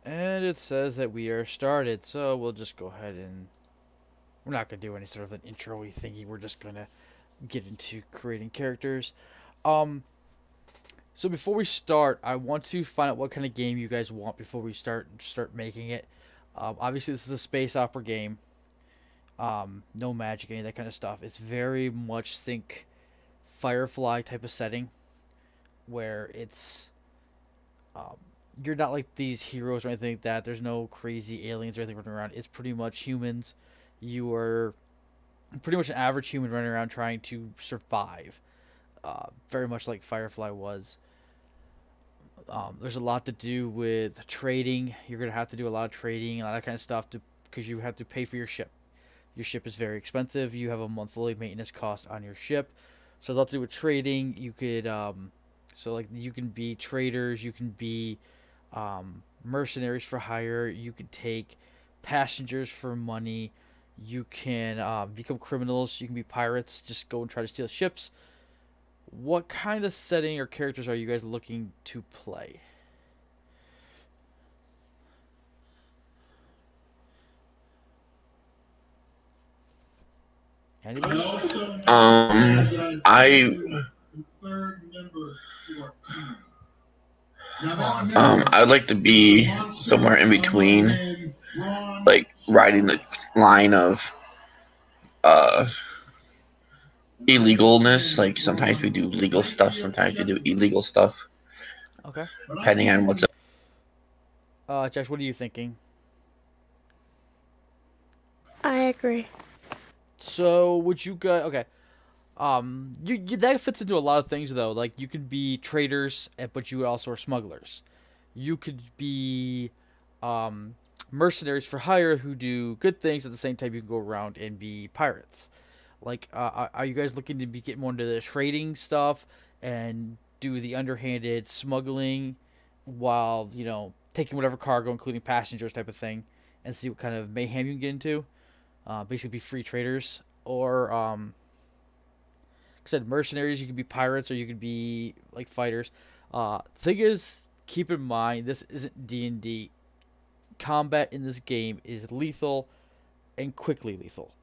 And it says that we are started, so we'll just go ahead and we're not gonna do any sort of an intro-y thingy. We're just gonna get into creating characters. Um, so before we start, I want to find out what kind of game you guys want before we start making it. Obviously, this is a space opera game. No magic, any of that kind of stuff. It's very much think Firefly type of setting, where it's um, you're not like these heroes or anything like that. There's no crazy aliens or anything running around. It's pretty much humans. You are pretty much an average human running around trying to survive. Very much like Firefly was. There's a lot to do with trading. You're gonna have to do a lot of trading and all that kind of stuff to because you have to pay for your ship. Your ship is very expensive. You have a monthly maintenance cost on your ship, so there's a lot to do with trading. You could so like you can be traders. You can be mercenaries for hire. You could take passengers for money. You can become criminals. You can be pirates. Just go and try to steal ships. What kind of setting or characters are you guys looking to play? Anybody? I I'd like to be somewhere in between, like riding the line of uh illegalness. Like sometimes we do legal stuff, sometimes we do illegal stuff, Okay. depending on what's. Jax, what are you thinking? I agree. So, would you guys? Okay. You that fits into a lot of things though. Like you could be traders, but you also are smugglers. You could be, um, mercenaries for hire who do good things. At the same time, you can go around and be pirates. Like, are you guys looking to be get more into the trading stuff and do the underhanded smuggling, while taking whatever cargo, including passengers, type of thing, and see what kind of mayhem you can get into? Basically, be free traders, or like I said, mercenaries. You could be pirates, or you could be like fighters. Thing is, keep in mind this isn't D&D. Combat in this game is lethal and quickly lethal.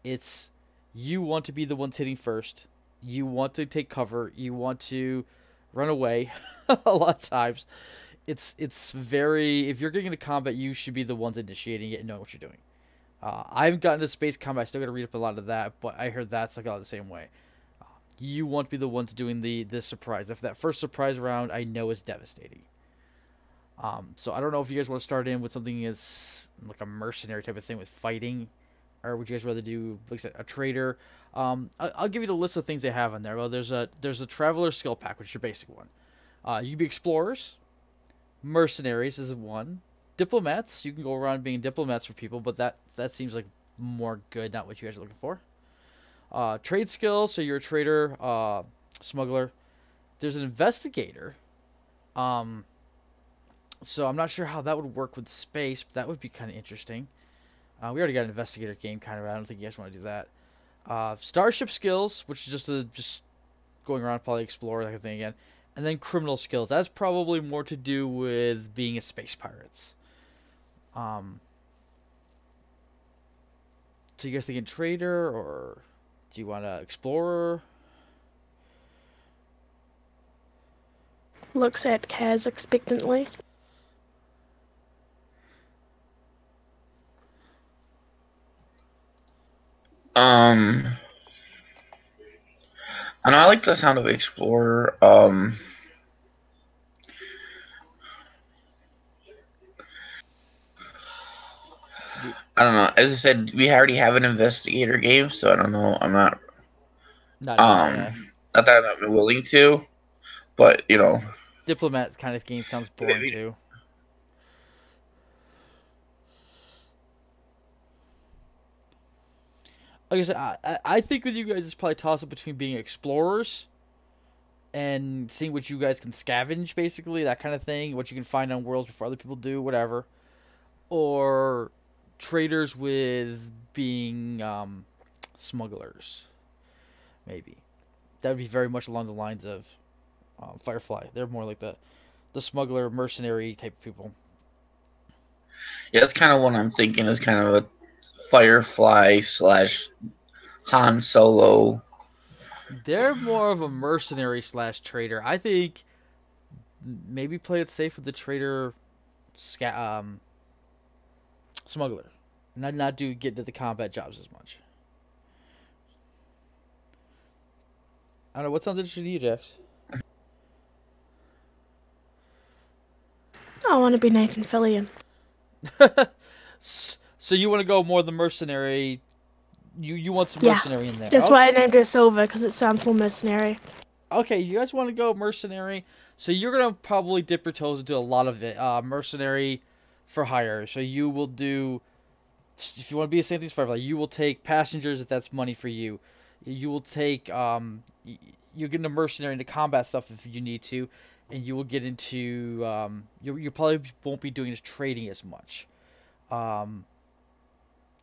It's you want to be the ones hitting first. You want to take cover. You want to run away. A lot of times, it's very if you're getting into combat, you should be the ones initiating it and knowing what you're doing. I haven't gotten to space combat. I still got to read up a lot of that, but I heard that's like a lot the same way. You want to be the ones doing the surprise. If that first surprise round, I know is devastating. So I don't know if you guys want to start in with something as like a mercenary type of thing with fighting, or would you guys rather do like I said, a trader? I'll give you the list of things they have in there. Well, there's a traveler skill pack, which is your basic one. You can be explorers, mercenaries is one, diplomats. You can go around being diplomats for people, but that seems like more good, not what you guys are looking for. Trade skills, so you're a trader, smuggler. There's an investigator. Um, so I'm not sure how that would work with space, but that would be kind of interesting. We already got an investigator game, kind of. I don't think you guys want to do that. Starship skills, which is just going around, probably explore that kind of thing again. And then criminal skills. That's probably more to do with being a space pirates. Um, so you guys thinking trader, or do you want to explorer? Looks at Kaz expectantly. Um, and I like the sound of explorer. Do I don't know. As I said, we already have an investigator game, so I don't know. I'm not not um yeah. not that I'm not willing to, but Diplomat kind of game sounds boring too. Like I said, I think with you guys, it's probably toss up between being explorers and seeing what you guys can scavenge, basically that kind of thing, what you can find on worlds before other people do, whatever, or traders with being smugglers, maybe. That would be very much along the lines of Firefly. They're more like the smuggler, mercenary type of people. Yeah, that's kind of what I'm thinking. Is kind of a Firefly slash Han Solo. They're more of a mercenary slash trader. I think maybe play it safe with the trader, smuggler, not do get into the combat jobs as much. I don't know what sounds interesting to you, Jax. I want to be Nathan Fillion. So you want to go more the mercenary? You want some Yeah, mercenary in there? that's Oh, why I named her Silver, because it sounds more mercenary. okay. You guys want to go mercenary? So you're gonna probably dip your toes into a lot of it. Mercenary for hire. So you will do. If you want to be a St. Firefly, you will take passengers if that's money for you. You will take you get into mercenary into combat stuff if you need to, and you will get into you probably won't be doing this trading as much. Um,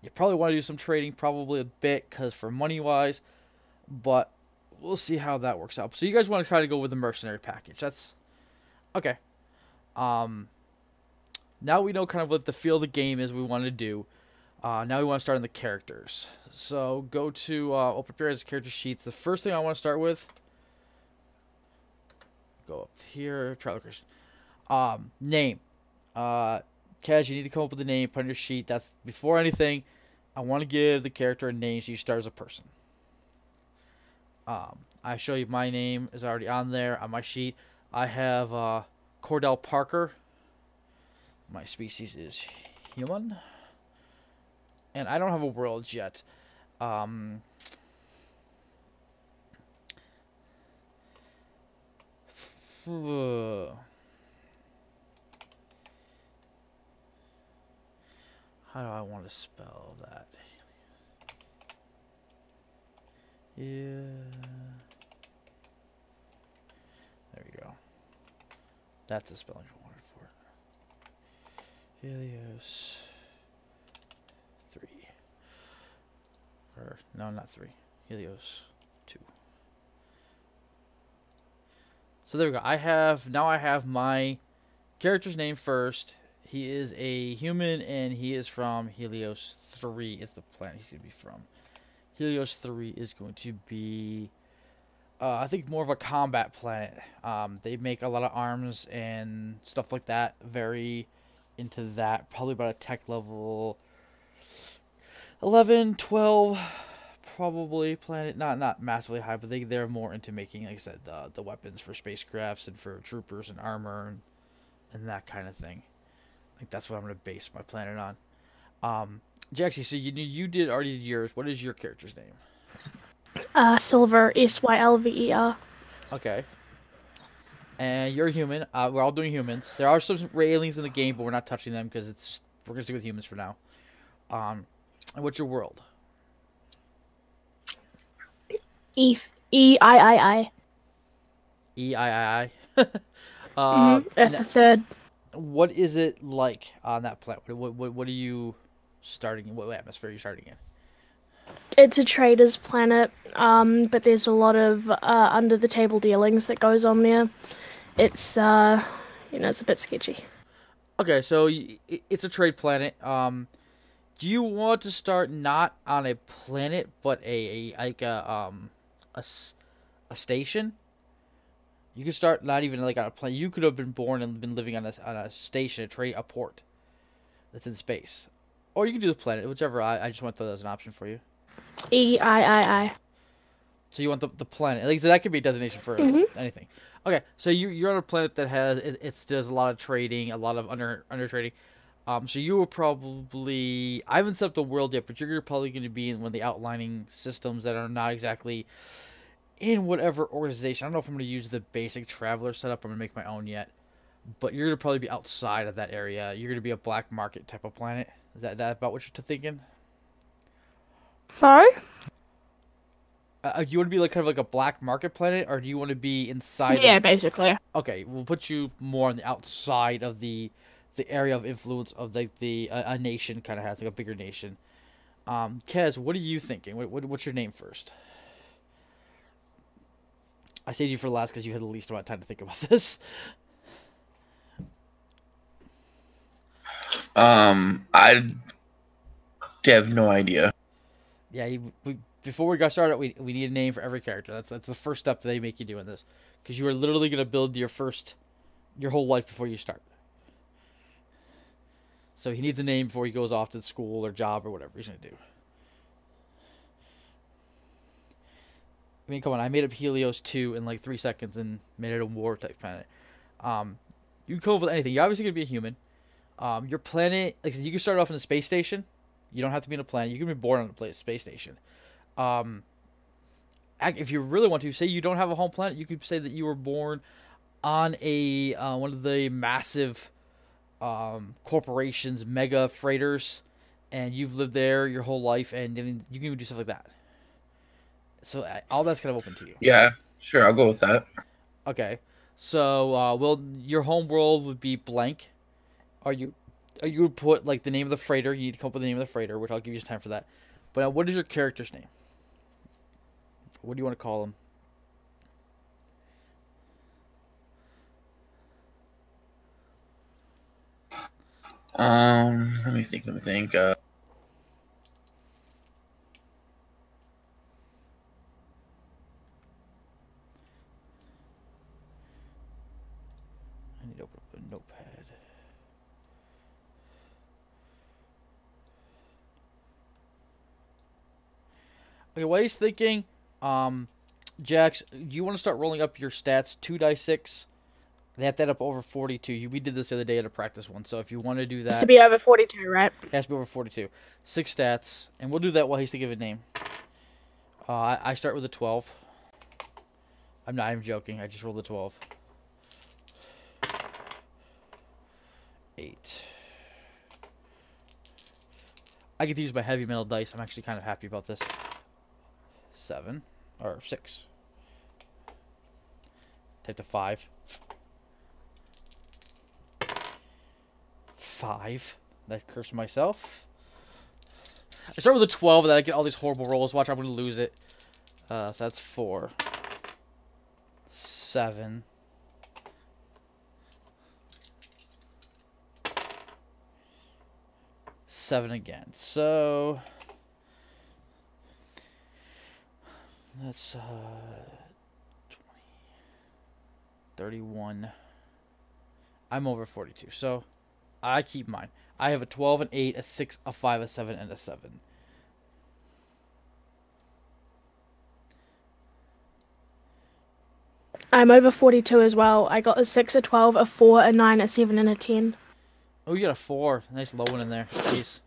you probably want to do some trading, probably a bit, cause for money wise, but we'll see how that works out. So you guys want to try to go with the mercenary package? That's okay. Um, Now we know kind of what the feel of the game is we want to do. Now we want to start on the characters. So go to open up your guys' character sheets. The first thing I want to start with, go up here, trial location. Name. Kaz, you need to come up with a name, put on your sheet. That's before anything. I want to give the character a name so you start as a person. I show you my name is already on there on my sheet. I have Cordell Parker. My species is human. And I don't have a world yet. Um, how do I want to spell that? Yeah. There we go. That's the spelling I wanted for it. Helios 3. Or no, not 3. Helios 2. So there we go. I have my character's name first. He is a human and he is from Helios 3 is the planet he's going to be from. Helios 3 is going to be I think more of a combat planet. They make a lot of arms and stuff like that. Very into that. Probably about a tech level 11, 12, probably planet. Not massively high, but they're more into making, like I said, the weapons for spacecrafts and for troopers and armor and that kind of thing. Like that's what I'm gonna base my planet on. Jaxie, so you did already did yours. What is your character's name? Silver, Sylver. Okay. And you're a human. We're all doing humans. There are some aliens in the game, but we're not touching them because we're gonna stick with humans for now. And what's your world? Ei. EII. F the third. What is it like on that planet? What are you starting in? What atmosphere are you starting in? It's a trader's planet, but there's a lot of under the table dealings that goes on there. It's it's a bit sketchy. Okay, so it's a trade planet. Do you want to start not on a planet, but a station? You could start not even like on a planet. You could have been born and been living on a station, a port that's in space, or you can do the planet, whichever. I just want to throw that as an option for you. Ei. So you want the planet? Like so that could be a designation for anything. Okay, so you're on a planet that has it does a lot of trading, a lot of under trading. So you will probably I haven't set up the world yet, but you're probably going to be in one of the outlining systems that are not exactly in whatever organization. I don't know if I'm going to use the basic traveler setup. I'm going to make my own yet, but you're going to probably be outside of that area. You're going to be a black market type of planet. Is that about what you're thinking? Sorry? Do you want to be like kind of like a black market planet, or do you want to be inside? Yeah, basically. Okay, we'll put you more on the outside of the area of influence of like the a nation kind of has like a bigger nation. Kez, what are you thinking? What's your name first? I saved you for last because you had the least amount of time to think about this. I have no idea. Yeah, before we got started, we need a name for every character. That's the first step that they make you do in this, because you are literally gonna build your whole life before you start. So he needs a name before he goes off to school or job or whatever he's gonna do. I mean, come on, I made up Helios 2 in like 3 seconds and made it a war type planet. Um, you can come up with anything. You're obviously gonna be a human. Your planet, like you can start off in a space station. You don't have to be in a planet. You can be born on a space station. Um, if you really want to, say you don't have a home planet, you could say that you were born on a one of the massive corporations, mega freighters, and you've lived there your whole life, and you can even do stuff like that. So all that's kind of open to you. Yeah, sure, I'll go with that. Okay, so well, your home world would be blank. You would put like the name of the freighter. You need to come up with the name of the freighter, which I'll give you some time for that. But now, what is your character's name? What do you want to call him? Let me think. I need to open up a notepad. Okay, what he's thinking, Jax, you want to start rolling up your stats 2d6. They have that up over 42. We did this the other day at a practice one, so if you want to do It's that, to be over 42, right? it has to be over 42. 6 stats, and we'll do that while he's thinking of a name. I start with a 12. I'm not even joking. I just rolled a 12. 8. I get to use my heavy metal dice. I'm actually kind of happy about this. 7 or 6. Type to 5. 5. That cursed myself. I start with a 12, and then I get all these horrible rolls. Watch, I'm going to lose it. So that's 4. 7. 7 again. So that's 20, 31. I'm over 42. So I keep mine. I have a 12, an 8, a 6, a 5, a 7, and a 7. I'm over 42 as well. I got a 6, a 12, a 4, a 9, a 7, and a 10. Oh, you got a 4. Nice low one in there. Jeez.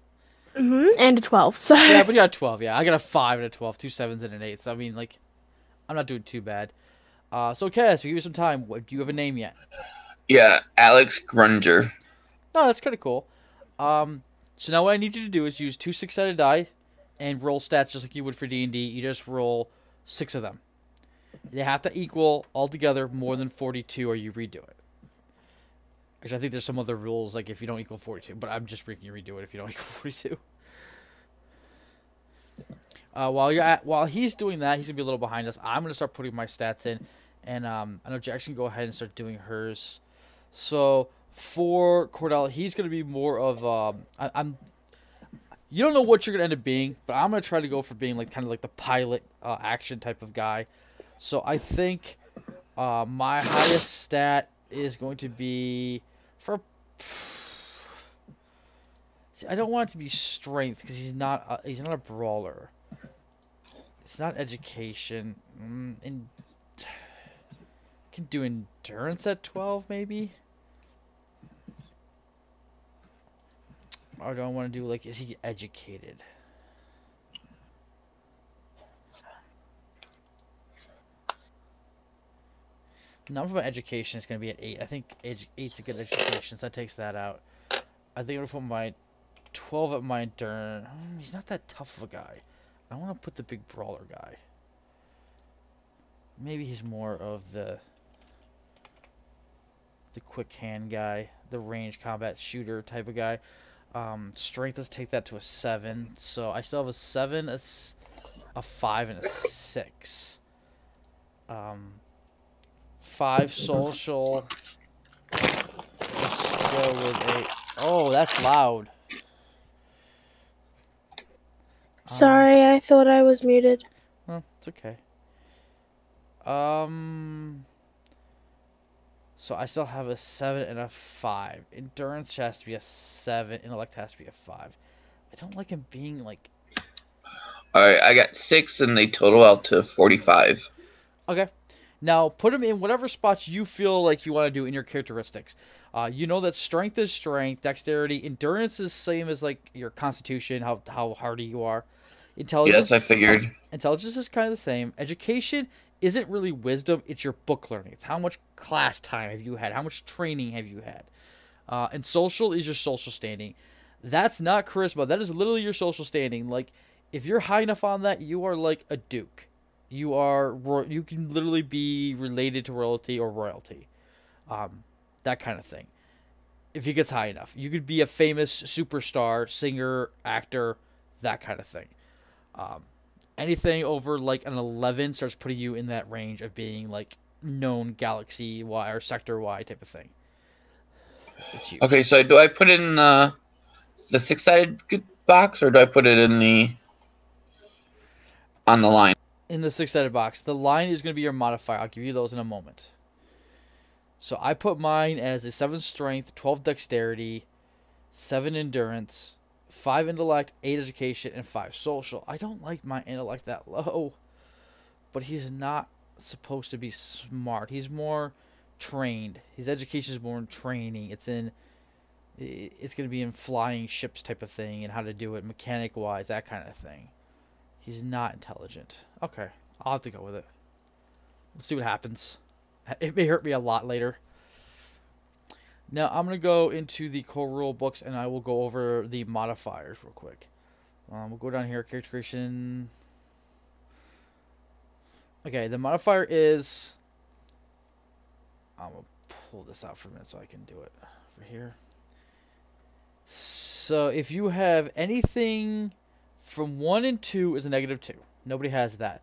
And a 12. So Yeah, but you got a 12. Yeah, I got a 5 and a 12. 2 7s and an 8. So, I mean, like, I'm not doing too bad. So, Cass, we give you some time. Do you have a name yet? Yeah, Alex Grunger. Oh, that's kind of cool. So now what I need you to do is use 2 6-sided die and roll stats just like you would for D&D. You just roll 6 of them. They have to equal altogether more than 42 or you redo it. Actually, I think there's some other rules, like if you don't equal 42, but I'm just making you redo it if you don't equal 42. While he's doing that, he's gonna be a little behind us. I'm gonna start putting my stats in, and I know Jackson can go ahead and start doing hers. So for Cordell, he's gonna be more of you don't know what you're gonna end up being, but I'm gonna try to go for being like kind of like the pilot action type of guy. So I think my highest stat is going to be for. See, I don't want it to be strength because he's not a brawler. It's not education. And can do endurance at 12 maybe. Or do I want to do like, is he educated? Number of education is going to be at 8. I think 8's a good education, so that takes that out. I think I'm going to put my 12 at my endurance. He's not that tough of a guy. I want to put the big brawler guy. Maybe he's more of the quick hand guy, the range combat shooter type of guy. Strength, let's take that to a 7. So I still have a 7, a 5, and a 6. 5 social. Let's go with Oh, that's loud. Sorry, I thought I was muted. Oh, it's okay. Um, so I still have a 7 and a 5. Endurance has to be a 7. Intellect has to be a 5. I don't like him being like. All right, I got 6, and they total out to 45. Okay. Now put him in whatever spots you feel like you want to do in your characteristics. You know that strength is strength, dexterity, endurance is same as like your constitution, how hardy you are. Yes, I Intelligence, figured. intelligence is kind of the same. Education isn't really wisdom; it's your book learning. It's how much class time have you had, how much training have you had. And social is your social standing. That's not charisma. That is literally your social standing. Like, if you're high enough on that, you are like a duke. You can literally be related to royalty or royalty, that kind of thing. If he gets high enough, you could be a famous superstar, singer, actor, that kind of thing. Anything over like an 11 starts putting you in that range of being like known galaxy wide or sector wide type of thing. It's Okay, huge. so do I put it in the six-sided box, or do I put it in the on the line? In the six-sided box, the line is going to be your modifier. I'll give you those in a moment. So I put mine as a 7 strength, 12 dexterity, 7 endurance, 5 intellect, 8 education, and 5 social. I don't like my intellect that low, but he's not supposed to be smart. He's more trained. His education is more in training. It's going to be in flying ships type of thing and how to do it mechanic wise, that kind of thing. He's not intelligent. Okay, I'll have to go with it. Let's see what happens. It may hurt me a lot later. Now I'm gonna go into the core rule books and I will go over the modifiers real quick. We'll go down here, character creation. Okay, the modifier is. I'm gonna pull this out for a minute so I can do it over here. So if you have anything from 1 and 2 is a -2. Nobody has that.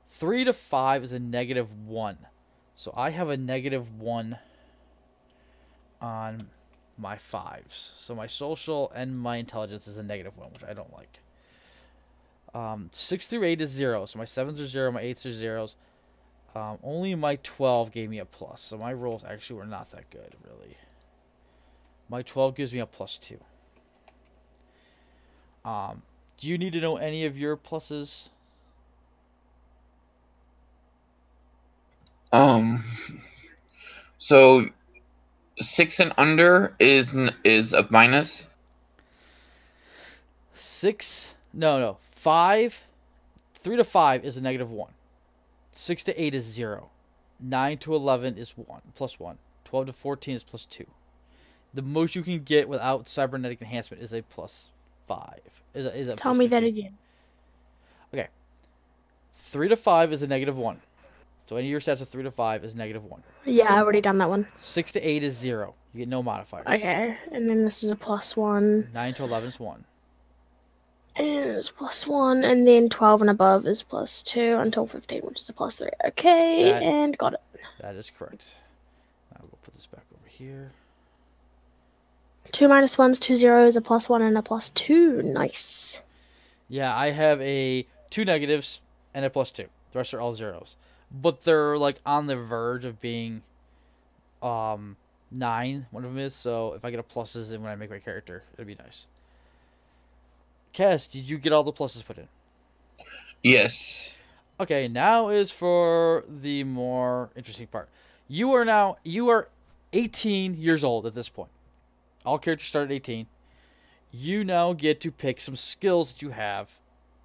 3 to 5 is a -1. So I have a -1 on my 5s. So my social and my intelligence is a -1, which I don't like. 6 through 8 is 0. So my 7s are 0, my 8s are 0s. Only my 12 gave me a plus. So my rolls actually were not that good, really. My 12 gives me a +2. Do you need to know any of your pluses? So 6 and under is a minus. 6, no, 5, 3 to 5 is a -1. 6 to 8 is 0. 9 to 11 is 1, +1. 12 to 14 is +2. The most you can get without cybernetic enhancement is a +5. Is a Tell me that +15. again. Okay. 3 to 5 is a -1. So any of your stats of 3 to 5 is -1. Yeah, I already done that one. 6 to 8 is 0. You get no modifiers. Okay, and then this is a +1. 9 to 11 is 1. And it's +1, and then 12 and above is +2 until 15, which is a +3. Okay, and got it. That is correct. I will put this back over here. 2 -1s, 2 zeros, a +1, and a +2. Nice. Yeah, I have a 2 negatives and a +2. The rest are all zeros. But they're like on the verge of being 9, one of them is, so if I get a pluses and when I make my character, it'd be nice. Cass, did you get all the pluses put in? Yes. Okay, now is for the more interesting part. You are 18 years old at this point. All characters start at 18. You now get to pick some skills that you have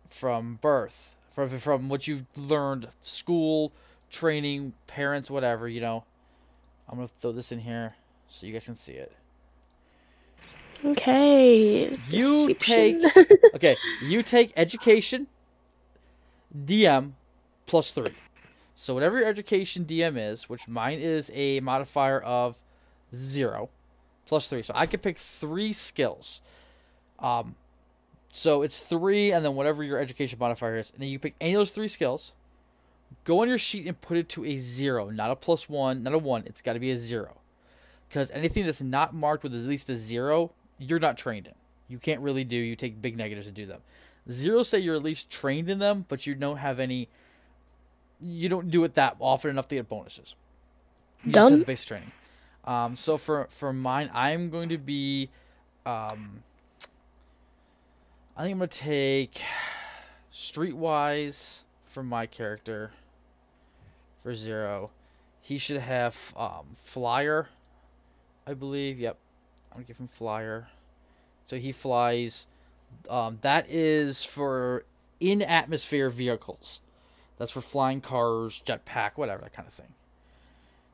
from birth, from what you've learned, school, training, parents, whatever, I'm going to throw this in here so you guys can see it. Okay. You take education DM +3. So whatever your education DM is, which mine is a modifier of 0 +3. So I can pick 3 skills. So it's 3 and then whatever your education modifier is. And then you pick any of those 3 skills. Go on your sheet and put it to a 0, not a +1, not a 1. It's got to be a 0. Because anything that's not marked with at least a 0 you're not trained in. You can't really do. You take big negatives to do them. Zeros say you're at least trained in them, but you don't have any. You don't do it that often enough to get bonuses. You just have Done. the basic training. So for mine, I'm going to be. I think I'm gonna take Streetwise for my character. For Zero, he should have Flyer, I believe. Yep, I'm gonna give him Flyer. So he flies. That is for in atmosphere vehicles. That's for flying cars, jetpack, whatever, that kind of thing.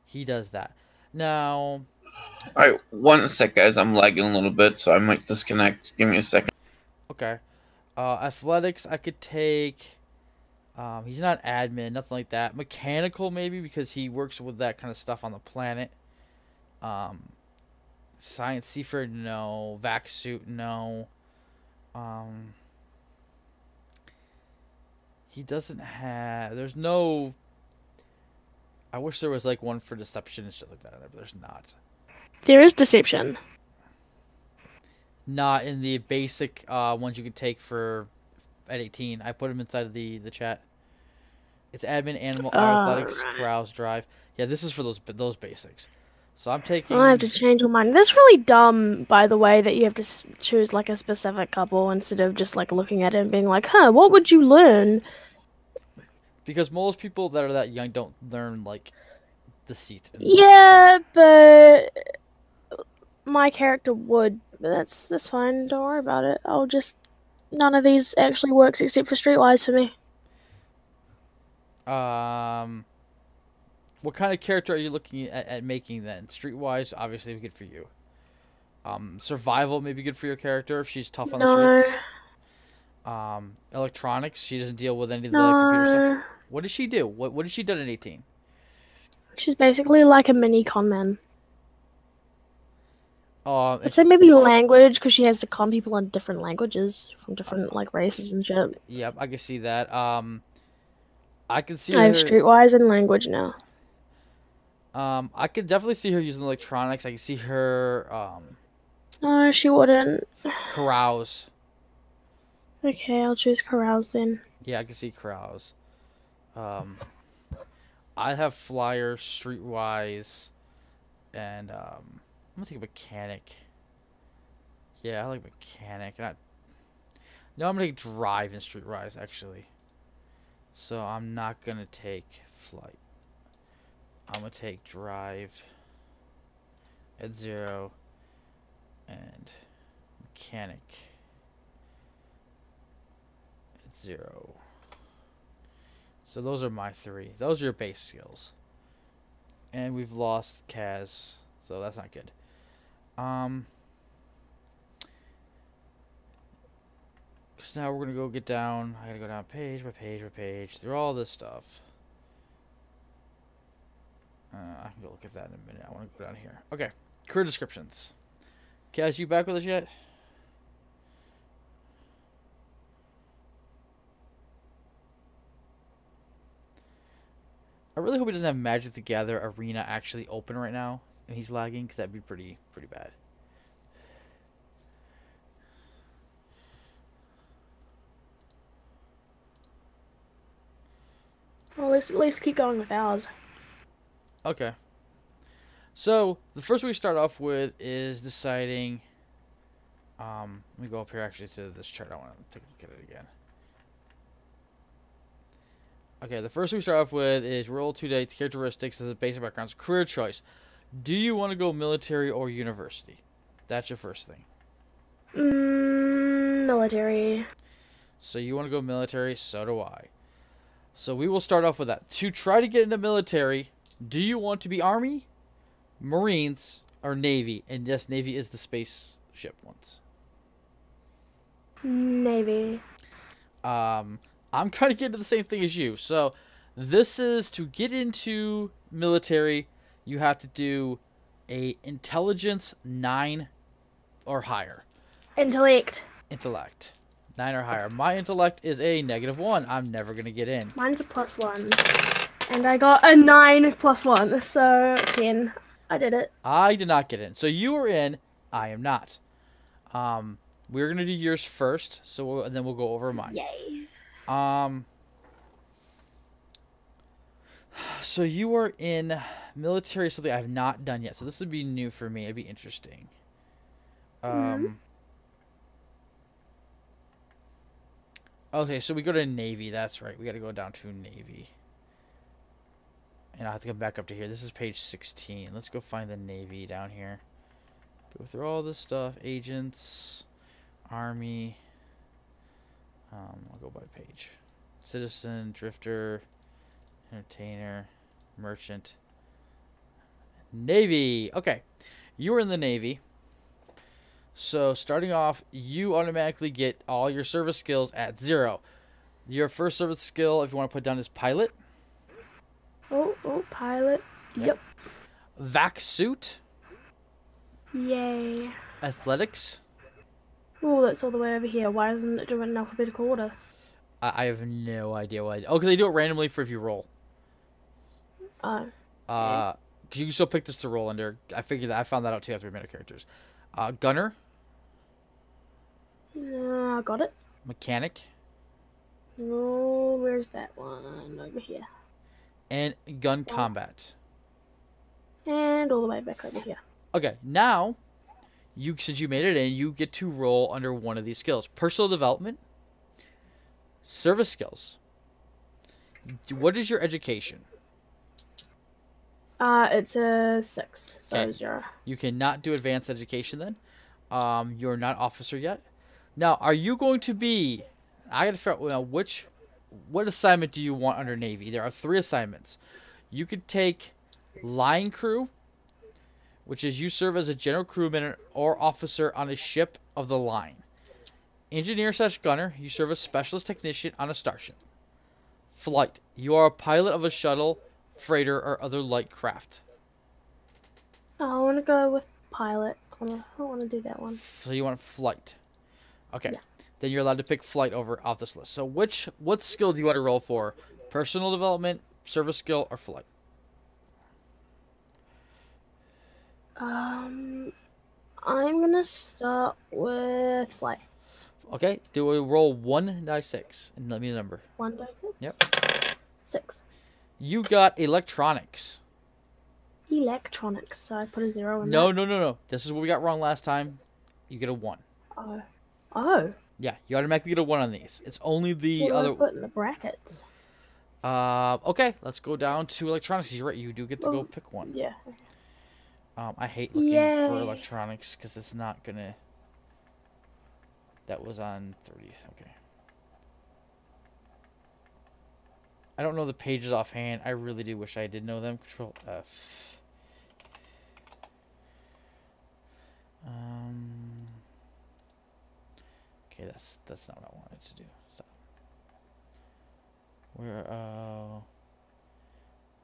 He does that. Now, Alright, one sec, guys. I'm lagging a little bit, so I might disconnect. Give me a second. okay. Athletics, I could take. He's not admin, nothing like that. Mechanical, maybe, because he works with that kind of stuff on the planet. Science Seafarer, no. Vac suit, no. He doesn't have. There's no. I wish there was like one for deception and shit like that, but there's not. There is deception. Not in the basic ones you could take for at 18. I put them inside of the chat. It's admin, animal, athletics, Right. carouse, drive. Yeah, this is for those basics. So I'm taking. I have to change your mind. That's really dumb, by the way, that you have to choose like a specific couple instead of just like looking at it and being like, "Huh, what would you learn?" Because most people that are that young don't learn like deceit. Yeah, but my character would. But that's fine. Don't worry about it. I'll just. None of these actually works except for Streetwise for me. What kind of character are you looking at making then? Streetwise, obviously, good for you. Survival may be good for your character if she's tough on the streets. Electronics, she doesn't deal with any of the computer stuff. What does she do? What has she done at 18? She's basically like a mini con man. And I'd say maybe language, because she has to con people in different languages from different like races and shit. Yep, I can see that. I can see I have her. Streetwise and language now. I could definitely see her using electronics. I can see her No, she wouldn't. carouse. Okay, I'll choose carouse then. Yeah, I can see carouse. I have flyer, streetwise, and I'm gonna take a mechanic. Yeah, I like mechanic. No, I'm gonna take drive and streetwise actually. So I'm not gonna take flight. I'm gonna take drive at 0 and mechanic at 0. So those are my 3. Those are your base skills. And we've lost Kaz, so that's not good. Because now we're gonna go get down. I gotta go down page by page by page through all this stuff. I can go look at that in a minute. I want to go down here. Okay, career descriptions. Kaz, you back with us yet? I really hope he doesn't have Magic the Gather Arena actually open right now, and he's lagging, because that'd be pretty bad. Well, let's at least keep going with ours. Okay. So, the first we start off with is deciding... let me go up here actually to this chart. I want to take a look at it again. Okay, the first we start off with is roll 2 characteristics as a basic backgrounds. Career choice. Do you want to go military or university? That's your first thing. Military. So you want to go military, so do I. So we will start off with that. To try to get into military, do you want to be Army, Marines, or Navy? And yes, Navy is the spaceship ones. Navy. I'm trying to get into the same thing as you. So this is to get into military, you have to do a intelligence 9 or higher. Intellect. Intellect 9 or higher. My intellect is a -1. I'm never gonna get in. Mine's a +1. And I got a 9 +1, so 10. I did it. I did not get in. So you are in. I am not. We're gonna do yours first, and then we'll go over mine. Yay. Um, so you are in military, something I've not done yet. So this would be new for me. It'd be interesting. Mm. Okay, so we go to Navy. That's right. We got to go down to Navy. And I have to come back up to here. This is page 16. Let's go find the Navy down here. Go through all this stuff. Agents, Army. I'll go by page. Citizen, Drifter, Entertainer, Merchant, Navy. Okay, you are in the Navy. So starting off, you automatically get all your service skills at 0. Your first service skill, if you want to put down, is pilot. Oh, pilot. Yep. Vac suit. Yay. Athletics. Oh, that's all the way over here. Why doesn't it do it in alphabetical order? I have no idea why. Oh, because they do it randomly for if you roll. Oh. Because you can still pick this to roll under. I figured that. I found that out too after we made our characters. Gunner. I got it. Mechanic. Oh, where's that one? Over here. And gun combat. And all the way back over here. Okay, now, since you made it in, you get to roll under one of these skills. Personal development. Service skills. What is your education? It's a 6, so Okay. 0. You cannot do advanced education then. You're not officer yet. Now, are you going to be... I gotta figure out what assignment do you want under Navy? There are 3 assignments. You could take line crew, which is you serve as a general crewman or officer on a ship of the line. Engineer/gunner, you serve as specialist technician on a starship. Flight, you are a pilot of a shuttle, freighter, or other light craft. I want to go with pilot. I don't want to do that one. So you want flight. Okay. Yeah. Then you're allowed to pick flight off this list. So what skill do you want to roll for? Personal development, service skill, or flight? I'm gonna start with flight. Okay. Do a roll 1d6 and let me know the number. 1 die 6? Yep. 6. You got electronics. Electronics. So I put a 0 in No. This is what we got wrong last time. You get a 1. that. Oh. Yeah, you automatically get a 1 on these. It's only the What do other. I put in the brackets? Okay, let's go down to electronics. You're right. You do get to go pick one. Yeah. I hate looking Yay. for electronics because it's not gonna. That was on 30th. Okay. I don't know the pages offhand. I really do wish I did know them. Control F. Okay, that's not what I wanted to do. Stop. Where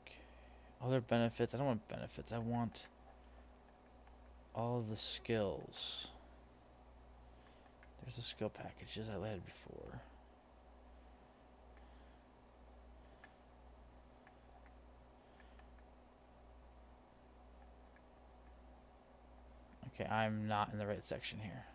okay. Other benefits. I don't want benefits. I want all of the skills. There's the skill packages I had before. Okay, I'm not in the right section here.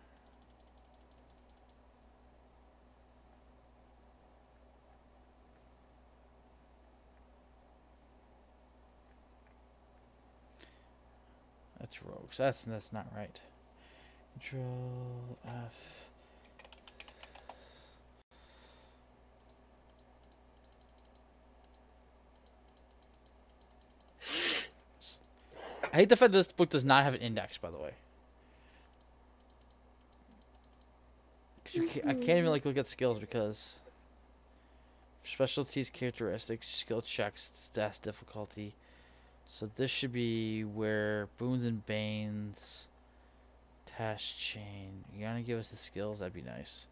That's rogues. That's not right. Control F. I hate the fact that this book does not have an index, by the way. I can't even look at skills because specialties, characteristics, skill checks, stats, difficulty. So this should be where boons and banes, task chain. You gotta give us the skills. That'd be nice.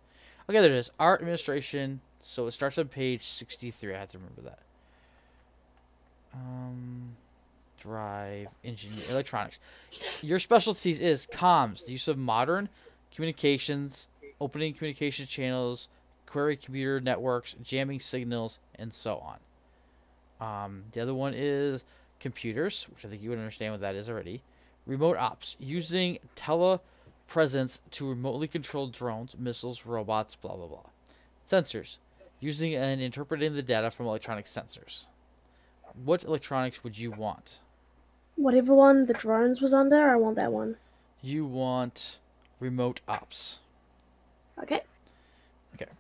Okay, there it is. Art administration. So it starts on page 63. I have to remember that. Drive, engineer, electronics. Your specialties is comms, the use of modern communications, opening communication channels, query computer networks, jamming signals, and so on. The other one is computers, which I think you would understand what that is already. Remote ops, using presence to remotely control drones, missiles, robots, blah blah blah. Sensors, using and interpreting the data from electronic sensors. What electronics would you want? Whatever one the drones was under, I want that one. You want remote ops. Okay. Okay.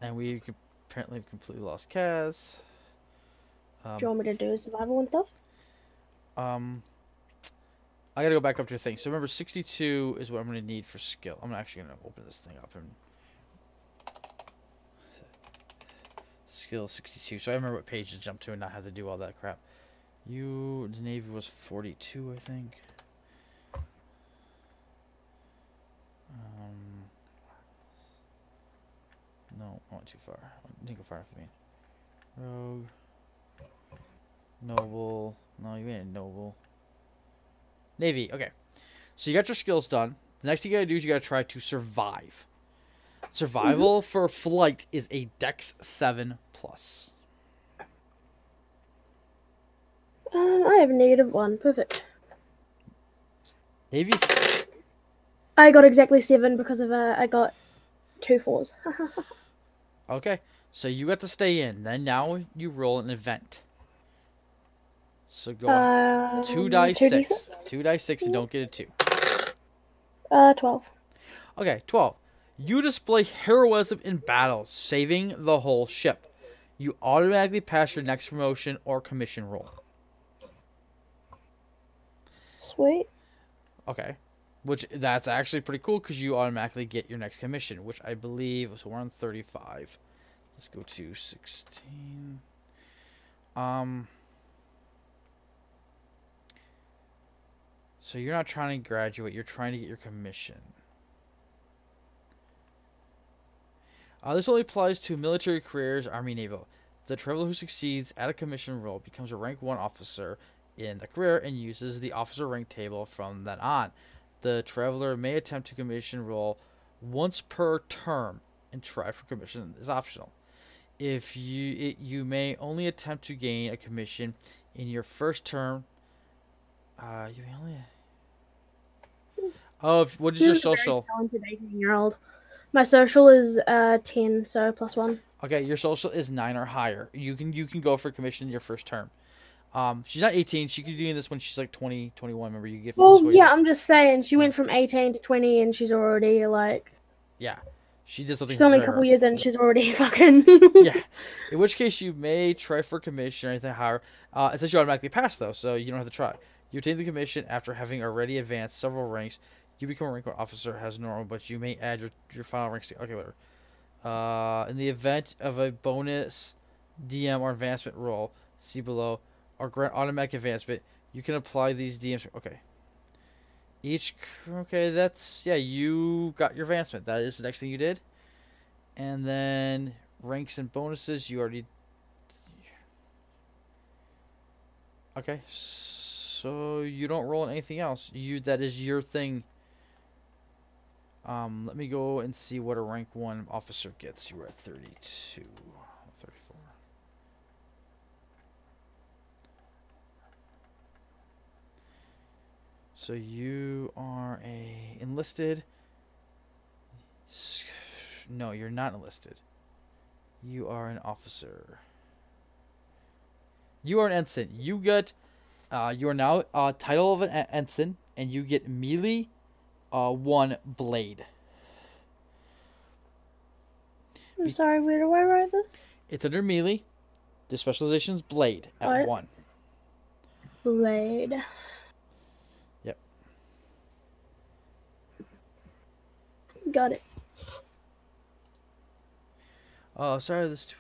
And we apparently completely lost Kaz. Do you want me to do survival and stuff? I gotta go back up to the thing. So remember, 62 is what I'm gonna need for skill. I'm actually gonna open this thing up and skill 62. So I remember what page to jump to and not have to do all that crap. The Navy was 42, I think. No, I went too far. I didn't go far enough for me. Rogue. Noble. No, you ain't a noble. Navy. Okay. So you got your skills done. The next thing you gotta do is you gotta try to survive. Survival for flight is a Dex 7 plus. I have a -1. Perfect. Navy's. I got exactly 7 because of I got 2 4s. Okay. So you got to stay in. Then now you roll an event. So go 2 dice 6. 2 dice 6 and don't get a 2. 12. Okay, 12. You display heroism in battle, saving the whole ship. You automatically pass your next promotion or commission roll. Sweet. Okay. Which, that's actually pretty cool because you automatically get your next commission, which I believe, so we're on 35. Let's go to 16. So you're not trying to graduate, you're trying to get your commission. This only applies to military careers, Army, Naval. The traveler who succeeds at a commission roll becomes a rank 1 officer in the career and uses the officer rank table from then on. The traveler may attempt to commission roll once per term, and try for commission is optional. If you may only attempt to gain a commission in your first term. You may only. Oh, what is your social? Talented 18-year-old. My social is 10, so +1. Okay, your social is 9 or higher. You can go for commission in your first term. She's not 18. She could be doing this when she's like 20, 21. Remember, you get. Well, yeah, I'm just saying she went from 18 to 20, and she's already like. Yeah, she did something. She's only a couple years in. She's already fucking. Yeah. In which case, you may try for commission or anything higher. It says you automatically pass though, so you don't have to try. You obtain the commission after having already advanced several ranks. You become a rank 1 officer as normal, but you may add your final ranks to. Okay, whatever. In the event of a bonus DM or advancement roll, see below, or grant automatic advancement, you can apply these DMs. Okay. Okay, that's, yeah, you got your advancement. That is the next thing you did. And then ranks and bonuses, you already. Okay, so you don't roll on anything else. That is your thing. Let me go and see what a rank 1 officer gets. You were at 32, 34. So you are a enlisted. No, you're not enlisted. You are an officer. You are an ensign. You get. You are now title of an ensign, and you get melee 1 blade. I'm sorry, where do I write this? It's under melee. The specialization is blade at 1. Blade. Yep. Got it. Oh, sorry, this.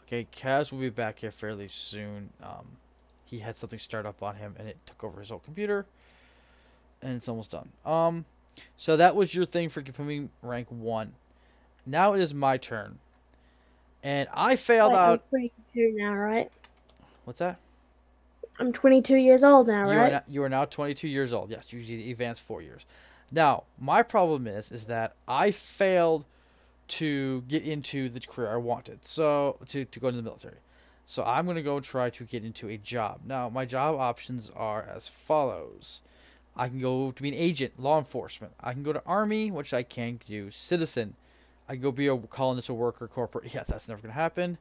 Okay, Kaz will be back here fairly soon. He had something start up on him, and it took over his whole computer, and it's almost done. So that was your thing for becoming rank 1. Now it is my turn, and I failed out. I'm 22 now, right? What's that? I'm 22 years old now, right? You are now 22 years old. Yes, you advanced 4 years. Now, my problem is that I failed to get into the career I wanted, so to go into the military. So I'm going to go try to get into a job. Now, my job options are as follows. I can go to be an agent, law enforcement. I can go to army, which I can't do. Citizen. I can go be a colonist, a worker, corporate. Yeah, that's never going to happen.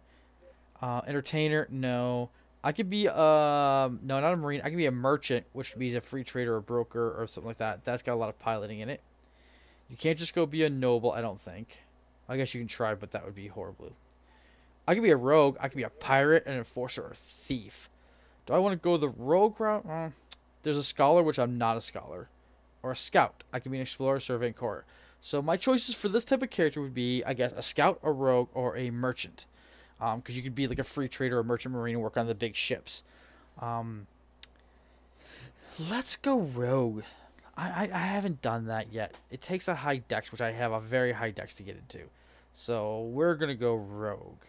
Entertainer, no. I could be, no, not a marine. I could be a merchant, which could be a free trader or broker or something like that. That's got a lot of piloting in it. You can't just go be a noble, I don't think. I guess you can try, but that would be horrible. I could be a rogue. I could be a pirate, an enforcer, or a thief. Do I want to go the rogue route? There's a scholar, which I'm not a scholar. Or a scout. I could be an explorer, survey, and courier. So my choices for this type of character would be, I guess, a scout, a rogue, or a merchant. Because you could be like a free trader or merchant marine and work on the big ships. Let's go rogue. I haven't done that yet. It takes a high dex, which I have a very high dex to get into. So we're going to go rogue.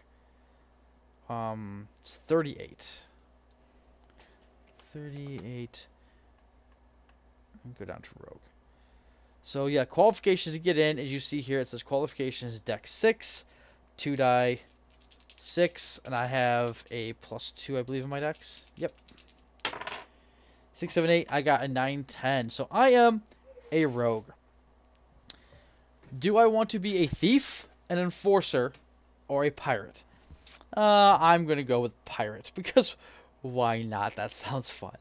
It's 38. 38. Go down to rogue. So yeah, qualifications to get in, as you see here, it says qualifications dex 6, 2 die 6, and I have a +2, I believe, in my dex. Yep. 6, 7, 8. I got a 9, 10. So I am a rogue. Do I want to be a thief, an enforcer, or a pirate? I'm gonna go with pirate because why not? That sounds fun.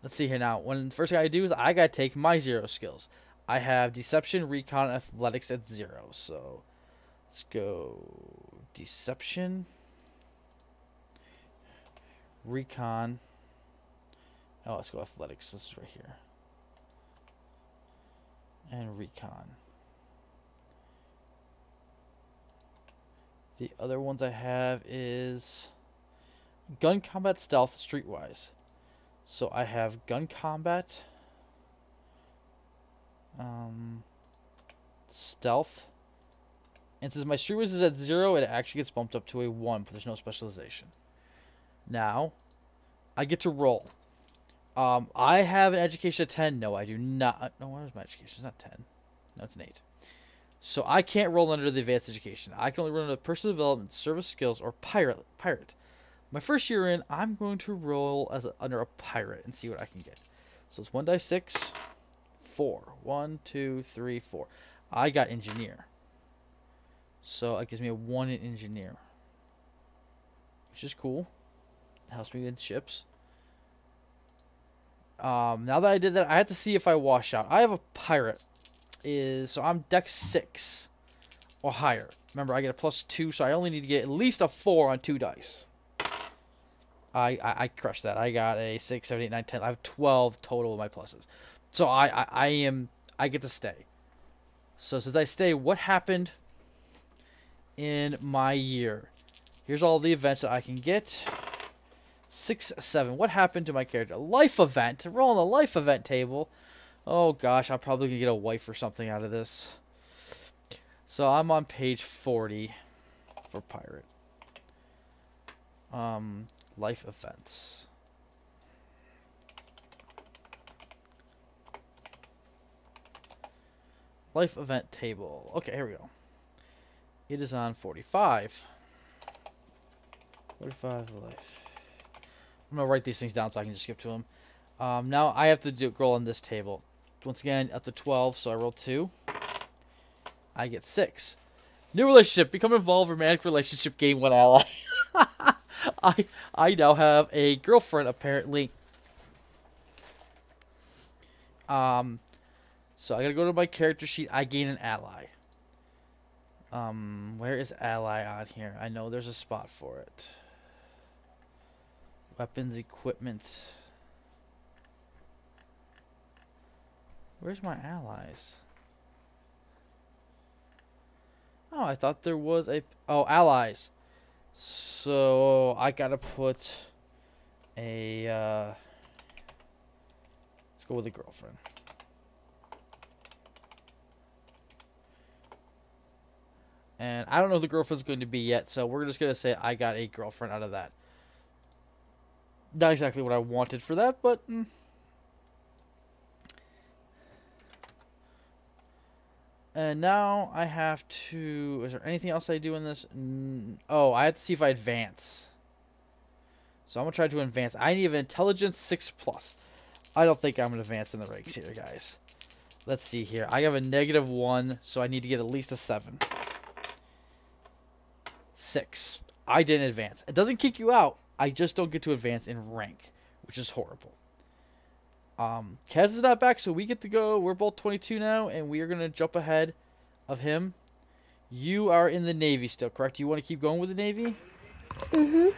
Let's see here now. The first thing I do is I gotta take my 0 skills. I have deception, recon, and athletics at 0. So let's go deception, recon. Oh, let's go athletics. This is right here. And recon. The other ones I have is gun combat, stealth, streetwise. So I have gun combat, stealth, and since my streetwise is at 0, it actually gets bumped up to a 1, but there's no specialization. Now, I get to roll. I have an education of 10. No, I do not. No, what is my education? It's not 10. No, it's an 8. So I can't roll under the advanced education. I can only roll under personal development, service skills, or pirate. My first year in, I'm going to roll under a pirate and see what I can get. So it's 1 die 6, 4. 1, 2, 3, 4. I got engineer. So it gives me a 1 in engineer, which is cool. It helps me in ships. Now that I did that, I have to see if I wash out. I have a pirate. So I'm dex 6 or higher. Remember, I get a +2, so I only need to get at least a 4 on 2 dice. I crushed that. I got a 6, 7, 8, 9, 10. I have 12 total of my pluses. So I get to stay. So since I stay, what happened in my year? Here's all the events that I can get. 6, 7. What happened to my character? Life event. Roll on the life event table. Oh gosh, I'm probably gonna get a wife or something out of this. So I'm on page 40 for pirate. Life events. Life event table. Okay, here we go. It is on 45. 45 life. I'm gonna write these things down so I can just skip to them. Now I have to roll on this table. Once again, up to 12, so I roll 2. I get 6. New relationship. Become involved in romantic relationship. Gain 1 ally. I now have a girlfriend, apparently. So I gotta go to my character sheet. I gain an ally. Where is ally on here? I know there's a spot for it. Weapons, equipment. Where's my allies? Oh, I thought there was a... Oh, allies. So, I gotta put a... let's go with a girlfriend. And I don't know who the girlfriend's going to be yet, so we're just going to say I got a girlfriend out of that. Not exactly what I wanted for that, but... And now I have to... Is there anything else I do in this? Oh, I have to see if I advance. So I'm going to try to advance. I need an intelligence 6+. I don't think I'm going to advance in the ranks here, guys. Let's see here. I have a -1, so I need to get at least a 7. 6. I didn't advance. It doesn't kick you out. I just don't get to advance in rank, which is horrible. Kez is not back, so we get to go. We're both 22 now, and we are going to jump ahead of him. You are in the Navy still, correct? You want to keep going with the Navy? Mm-hmm.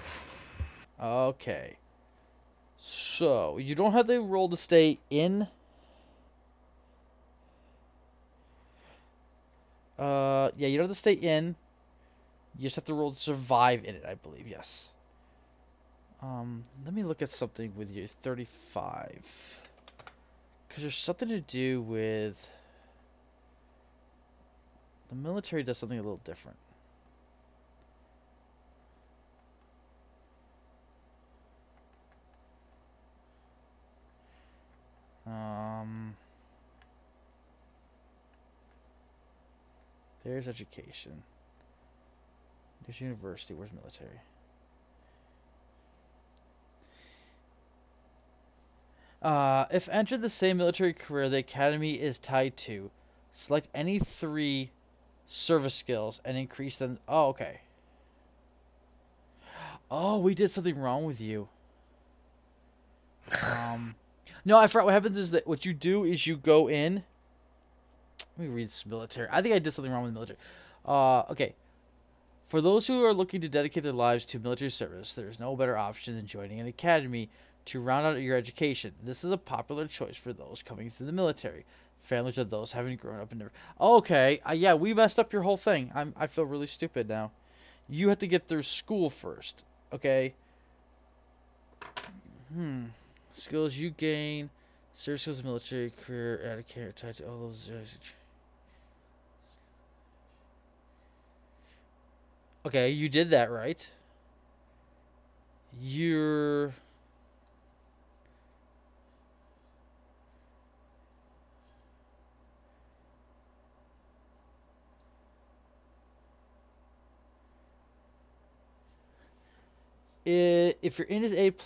Okay. So, you don't have to roll to stay in. Yeah, you don't have to stay in. You just have to roll to survive in it, I believe. Yes. Let me look at something with you. 35. Because there's something to do with... The military does something a little different. There's education. There's university. Where's military? If entered the same military career the academy is tied to, select any 3 service skills and increase them. Oh, okay. Oh, we did something wrong with you. No, I forgot. What happens is that what you do is you go in. Let me read this military. I think I did something wrong with the military. Okay. For those who are looking to dedicate their lives to military service, there is no better option than joining an academy to round out your education. This is a popular choice for those coming through the military. Families of those having grown up in never. Okay, yeah, we messed up your whole thing. I feel really stupid now. You have to get through school first. Okay. Skills you gain. Service skills, military career, etiquette, tied to all those. Okay, you did that right. You're... If your in is 8+,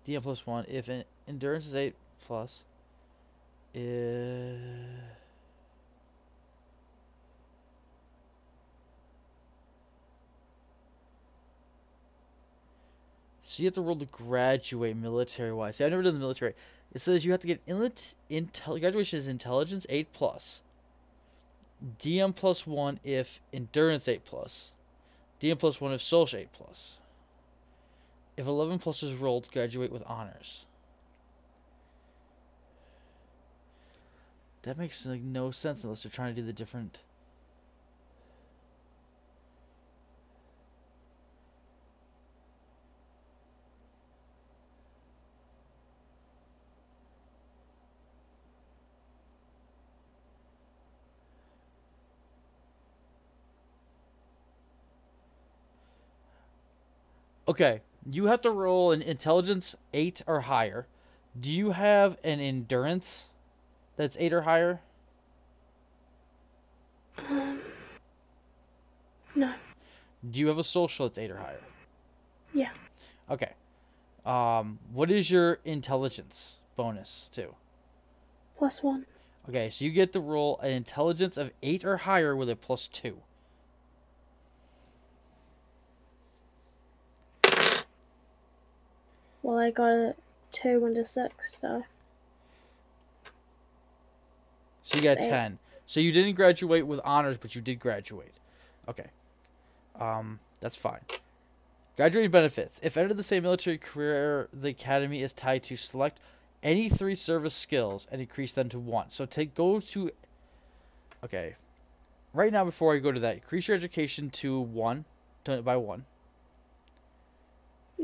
DM +1. If endurance is 8+, so you have to roll to graduate military-wise. See, I've never done the military. It says you have to get graduation is intelligence 8+, DM +1 if endurance 8+, DM +1 if social 8+. If 11+ is rolled, graduate with honors. That makes like no sense unless they're trying to do the different. Okay, you have to roll an intelligence 8 or higher. Do you have an endurance that's 8 or higher? No. Do you have a social that's 8 or higher? Yeah. Okay. What is your intelligence bonus too? +1. Okay, so you get to roll an intelligence of 8 or higher with a +2. Well, I got a 2 and a 6, so. So you got 8. 10. So you didn't graduate with honors, but you did graduate. Okay. That's fine. Graduating benefits. If entered the same military career the academy is tied to, select any 3 service skills and increase them to 1. So go to... Okay. Right now, before I go to that, increase your education to 1. By 1.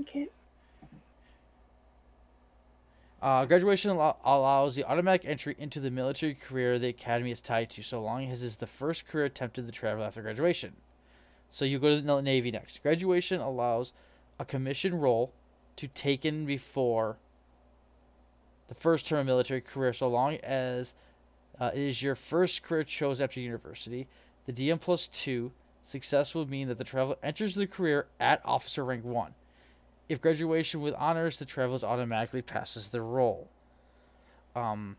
Okay. Graduation allows the automatic entry into the military career the academy is tied to, so long as it is the first career attempted to travel after graduation. So you go to the Navy next. Graduation allows a commission role to taken before the first term of military career, so long as it is your first career chosen after university. The DM +2 success will mean that the traveler enters the career at officer rank 1. If graduation with honors, the travelers automatically passes the roll. So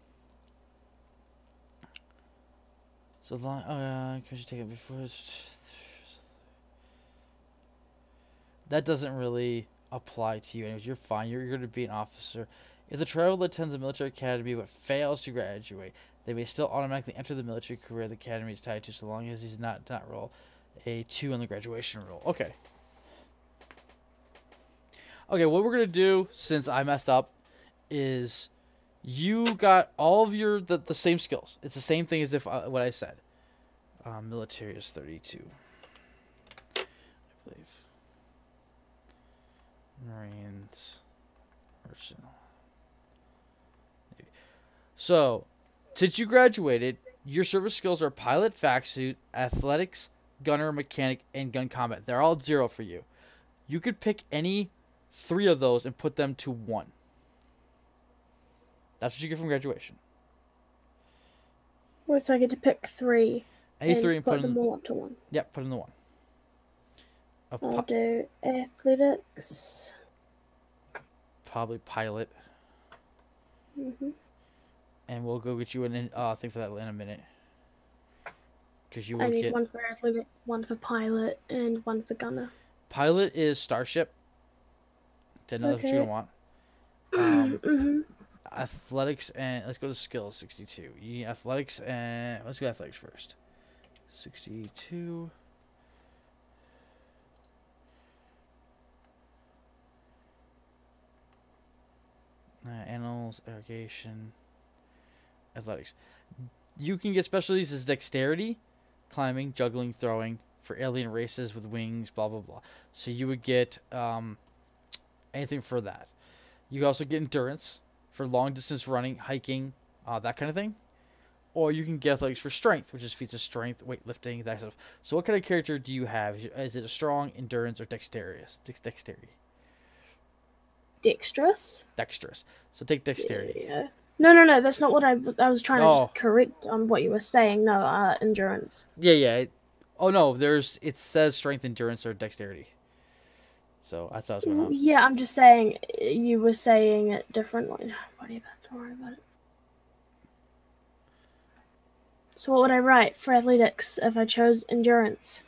long. Could you take it before? That doesn't really apply to you. Anyways, you're fine. You're going to be an officer. If the traveler attends a military academy but fails to graduate, they may still automatically enter the military career the academy is tied to, so long as he's not roll a 2 on the graduation roll. Okay. Okay, what we're going to do, since I messed up, is you got all of your the same skills. It's the same thing as if what I said. Military is 32. I believe. Marines. Merchant. So, since you graduated, your service skills are pilot, fact suit, athletics, gunner, mechanic, and gun combat. They're all 0 for you. You could pick any 3 of those and put them to 1. That's what you get from graduation. Well, so I get to pick 3. Any 3 and put them all up to 1. Yep, put in the 1. I'll do athletics. Probably pilot. And we'll go get you an thing for that in a minute. Because you will I need get 1 for athletic, 1 for pilot, and 1 for gunner. pilot is starship. Didn't know that's what you're gonna want. Athletics and let's go to skills 62. You need athletics and let's go athletics first. 62. Animals, irrigation, athletics. You can get specialties as dexterity, climbing, juggling, throwing for alien races with wings, blah blah blah. So you would get anything for that. You can also get endurance for long distance running, hiking, that kind of thing. Or you can get athletics for strength, which is feats of strength, weightlifting, that stuff. So what kind of character do you have? Is it a strong, endurance, or dexterous? Dexterity. Dexterous. Dexterous. So take dexterity. Yeah. No. That's not what I was trying to just correct on what you were saying. No, endurance. Yeah. It says strength, endurance, or dexterity. So that's how I was going on. Yeah, I'm just saying you were saying it differently. Whatever. Don't worry about it. So what would I write for athletics if I chose endurance?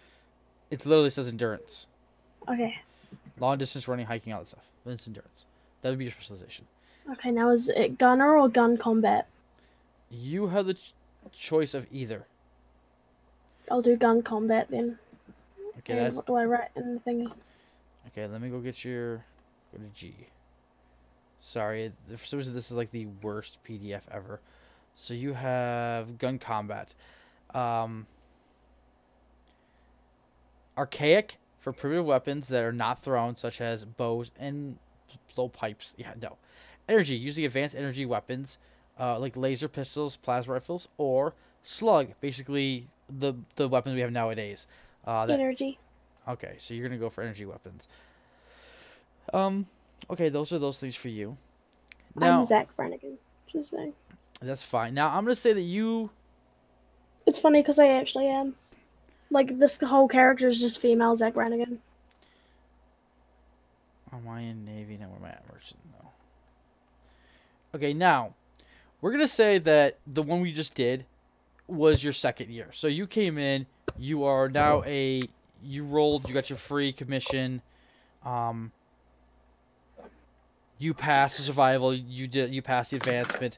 It literally says endurance. Okay. Long distance running, hiking, all that stuff. Then it's endurance. That would be your specialization. Okay, now is it gunner or gun combat? You have the choice of either. I'll do gun combat then. Okay, and what do I write in the thingy? Okay, let me go get go to G. Sorry, for some reason this is like the worst PDF ever. So you have gun combat. Archaic for primitive weapons that are not thrown, such as bows and blowpipes. Yeah, no. Energy, using advanced energy weapons, like laser pistols, plasma rifles, or slug, basically the weapons we have nowadays. Energy. Okay, so you're gonna go for energy weapons. Okay, those are those things for you. Now, I'm Zach Brannigan. Just saying. That's fine. Now I'm gonna say that you. It's funny because I actually am. Like this whole character is just female Zach Brannigan. Am I in Navy? No, where am I at? Merchant? No. Okay, now we're gonna say that the one we just did was your second year. So you came in. You are now you rolled. You got your free commission. You passed the survival. You passed the advancement.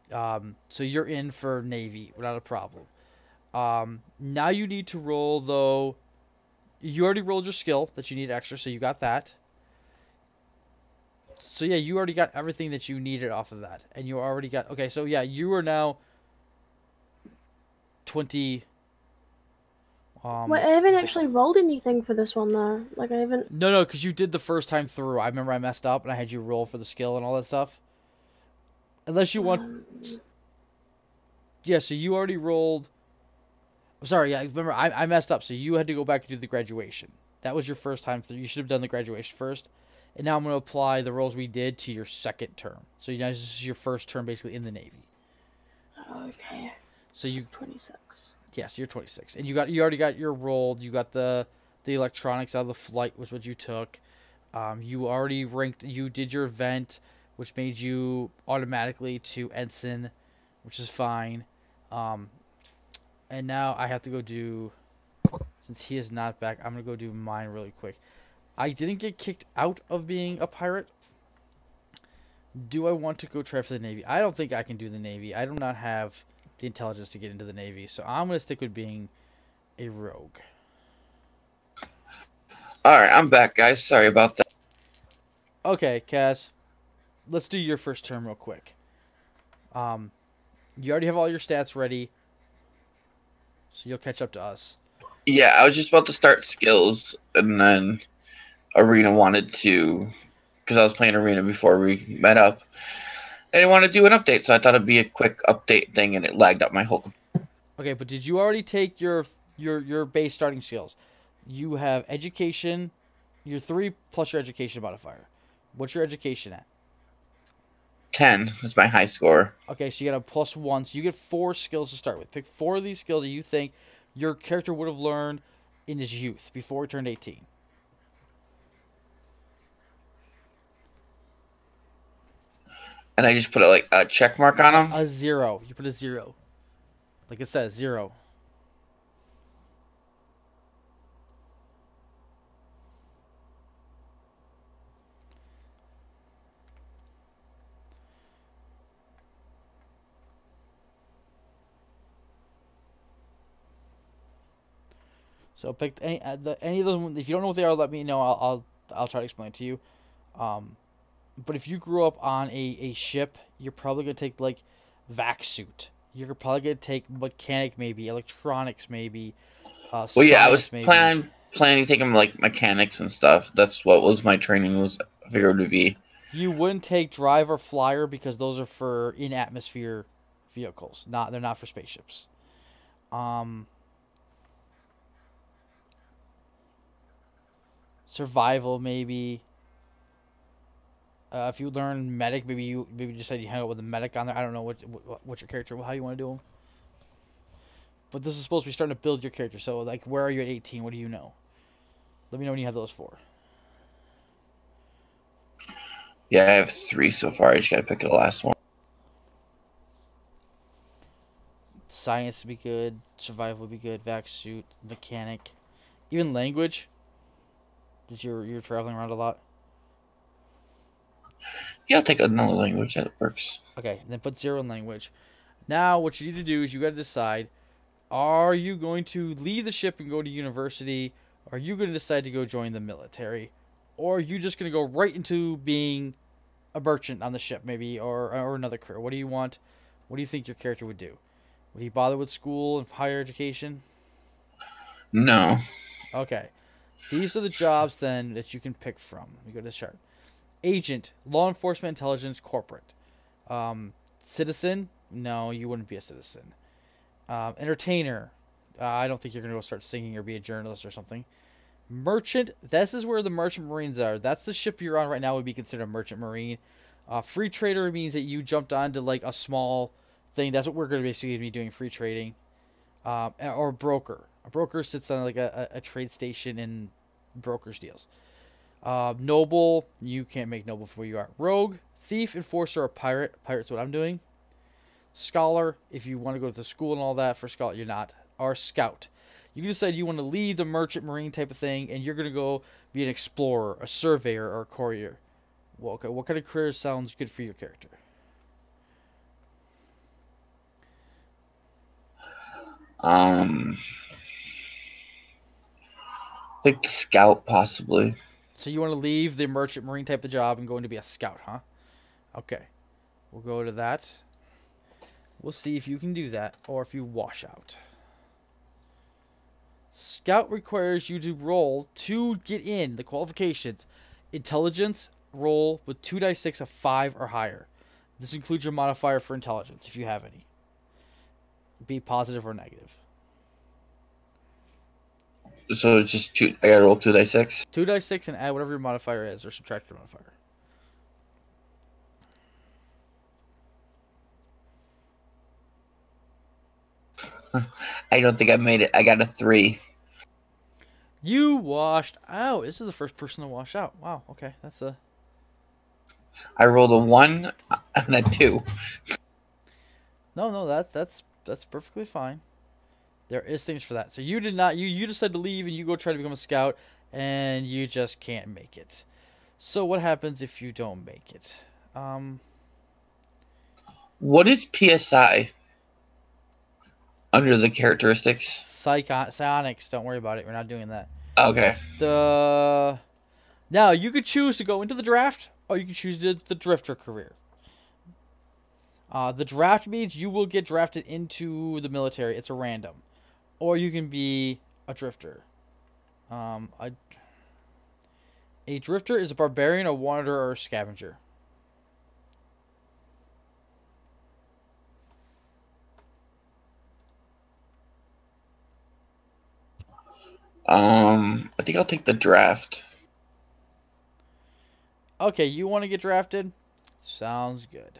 So you're in for Navy without a problem. Now you need to roll though. You already rolled your skill that you need extra, so you got that. So yeah, you already got everything that you needed off of that, and you already got. Okay, so yeah, you are now 20. Wait, I haven't actually rolled anything for this one though. Like I haven't. No, because you did the first time through. I remember I messed up and I had you roll for the skill and all that stuff. Unless you want. Yeah, so you already rolled. I'm sorry, yeah, remember I messed up, so you had to go back and do the graduation. That was your first time through. You should have done the graduation first. And now I'm going to apply the rolls we did to your second term. So now this is your first term basically in the Navy. Okay. So you 26. Yes, you're 26. And you already got your roll. You got the electronics out of the flight was what you took. You already ranked. You did your event, which made you automatically to ensign, which is fine. Um, and now I have to go do. Since he is not back, I'm gonna go do mine really quick. I didn't get kicked out of being a pirate. Do I want to go try for the Navy? I don't think I can do the Navy. I do not have the intelligence to get into the Navy, so I'm gonna stick with being a rogue. All right, I'm back, guys. Sorry about that. Okay, Cass, let's do your first term real quick. Um, you already have all your stats ready, so you'll catch up to us. Yeah, I was just about to start skills, and then Arena wanted to, because I was playing Arena before we met up, and they wanted to do an update, so I thought it'd be a quick update thing, and it lagged up my whole. Okay, but did you already take your base starting skills? You have education, your 3 plus your education modifier. What's your education at? 10 is my high score. Okay, so you got a +1, so you get 4 skills to start with. Pick 4 of these skills that you think your character would have learned in his youth before he turned 18. And I just put like a check mark on them. A 0. You put a 0. Like it says, 0. So pick any of them. If you don't know what they are, let me know. I'll try to explain it to you. But if you grew up on a ship, you're probably gonna take like vac suit. You're probably gonna take mechanic, maybe electronics, maybe Well, yeah, I was science, maybe. planning to take them like mechanics and stuff. That's what was my training was figured to be. You wouldn't take drive or flyer because those are for in atmosphere vehicles. They're not for spaceships. Um, Survival maybe. If you learn medic, maybe just said you hang out with a medic on there. I don't know what your character how you want to do them. But this is supposed to be starting to build your character. So like, where are you at 18? What do you know? Let me know when you have those 4. Yeah, I have 3 so far. I just gotta pick the last one. Science would be good. Survival would be good. Vac suit, mechanic, even language. Because you're traveling around a lot. Yeah, I'll take another language. That works. Okay, then put 0 in language. Now what you need to do is you got to decide: are you going to leave the ship and go to university? Are you going to decide to go join the military? Or are you just going to go right into being a merchant on the ship, maybe, or another crew? What do you want? What do you think your character would do? Would he bother with school and higher education? No. Okay. These are the jobs then that you can pick from. You go to the chart. Agent, law enforcement, intelligence, corporate. Citizen? No, you wouldn't be a citizen. Entertainer. I don't think you're going to go start singing or be a journalist or something. Merchant. This is where the merchant marines are. That's the ship you're on right now would be considered a merchant marine. Free trader means that you jumped onto like a small thing. That's what we're going to basically be doing, free trading. Or broker. A broker sits on like a trade station and brokers deals. Noble, you can't make noble for where you are. Rogue, thief, enforcer, or pirate. Pirate's what I'm doing. Scholar, if you want to go to the school and all that. For scholar, you're not. Or scout. You can decide you want to leave the merchant marine type of thing, and you're going to go be an explorer, a surveyor, or a courier. Well, okay, what kind of career sounds good for your character? I think scout possibly. So you want to leave the merchant marine type of job and go into be a scout, huh? Okay. We'll go to that. We'll see if you can do that or if you wash out. Scout requires you to roll to get in the qualifications. Intelligence, roll with 2d6 of 5 or higher. This includes your modifier for intelligence if you have any. Be positive or negative. So it's just two. I gotta roll 2d6. 2d6 and add whatever your modifier is or subtract your modifier. I don't think I made it. I got a 3. You washed out. This is the first person to wash out. Wow. Okay, that's a. I rolled a 1 and a 2. No. That's perfectly fine. There is things for that. So you did not. You decided to leave and you go try to become a scout, and you just can't make it. So what happens if you don't make it? What is PSI under the characteristics? Psionics. Don't worry about it. We're not doing that. Okay. Now you could choose to go into the draft, or you can choose the drifter career. The draft means you will get drafted into the military. It's a random, or you can be a drifter. A drifter is a barbarian, a wanderer, or a scavenger. I think I'll take the draft. Okay, you want to get drafted? Sounds good.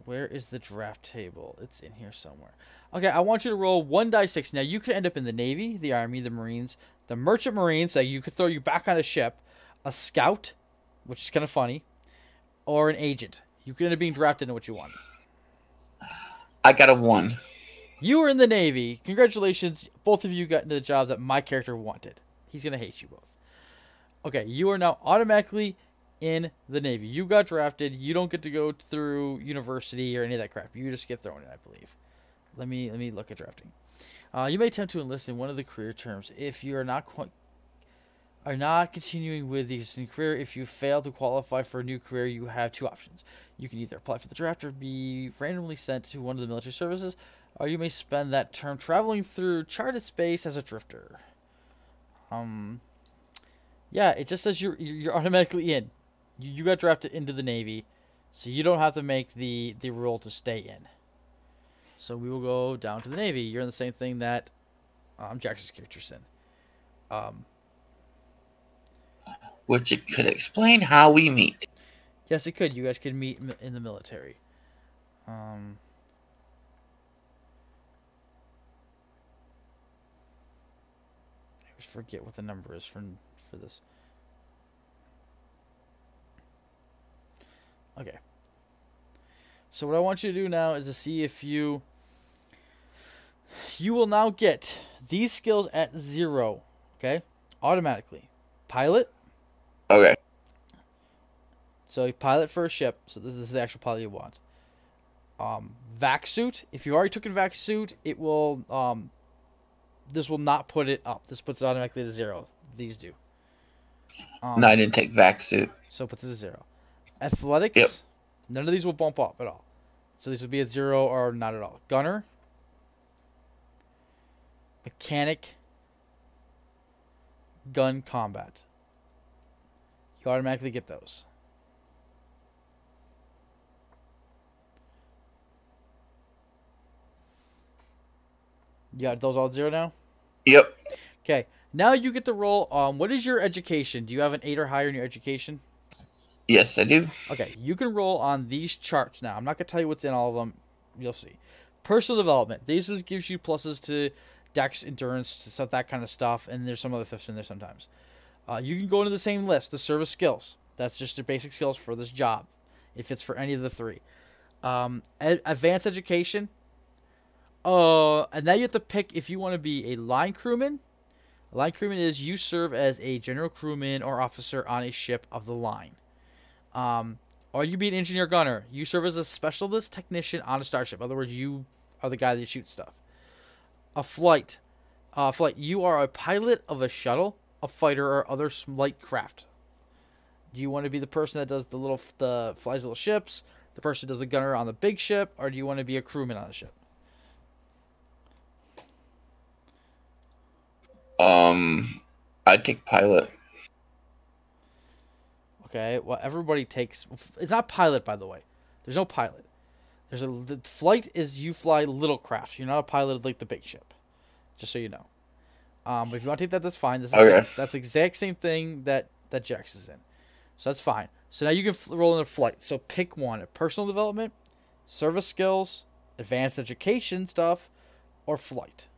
Where is the draft table? It's in here somewhere. Okay, I want you to roll 1d6. Now, you could end up in the Navy, the Army, the Marines, the Merchant Marines, so you could throw you back on a ship, a scout, which is kind of funny, or an agent. You could end up being drafted into what you want. I got a 1. You were in the Navy. Congratulations. Both of you got into the job that my character wanted. He's going to hate you both. Okay, you are now automatically in the Navy. You got drafted. You don't get to go through university or any of that crap. You just get thrown in, I believe. Let me look at drafting. You may attempt to enlist in one of the career terms. If you are not continuing with the existing career, if you fail to qualify for a new career, you have 2 options. You can either apply for the draft or be randomly sent to one of the military services, or you may spend that term traveling through charted space as a drifter. Yeah, it just says you're automatically in. You got drafted into the Navy, so you don't have to make the rule to stay in. So we will go down to the Navy. You're in the same thing that Jackson's character's in. Which it could explain how we meet. Yes, it could. You guys could meet in the military. I always forget what the number is for this. Okay. So what I want you to do now is to see if you will now get these skills at 0, okay? Automatically. Pilot. Okay. So you pilot for a ship. So this is the actual pilot you want. Vac suit. If you already took a vac suit, it will this will not put it up. This puts it automatically to 0. These do. No, I didn't take vac suit. So it puts it to 0. Athletics. Yep. None of these will bump up at all. So these would be at 0 or not at all. Gunner. Mechanic. Gun combat. You automatically get those. You got those all at 0 now? Yep. Okay. Now you get to roll. What is your education? Do you have an 8 or higher in your education? Yes, I do. Okay. You can roll on these charts now. I'm not going to tell you what's in all of them. You'll see. Personal development. This gives you pluses to dex, endurance, stuff, that kind of stuff. And there's some other stuff in there sometimes. You can go into the same list. The service skills. That's just the basic skills for this job. If it's for any of the 3. Advanced education. And now you have to pick if you want to be a line crewman. A line crewman is you serve as a general crewman or officer on a ship of the line. Or you be an engineer gunner. You serve as a specialist technician on a starship. In other words, you are the guy that shoots stuff. A flight. You are a pilot of a shuttle, a fighter, or other light craft. Do you want to be the person that does flies little ships, the person who does the gunner on the big ship, or do you want to be a crewman on the ship? I'd take pilot. Okay, well, everybody takes... It's not pilot, by the way. There's no pilot. The flight is you fly little craft. You're not a pilot of, like, the big ship. Just so you know. But if you want to take that, that's fine. That's the exact same thing that Jax is in. So that's fine. So now you can roll in a flight. So pick one. Personal development, service skills, advanced education stuff, or flight.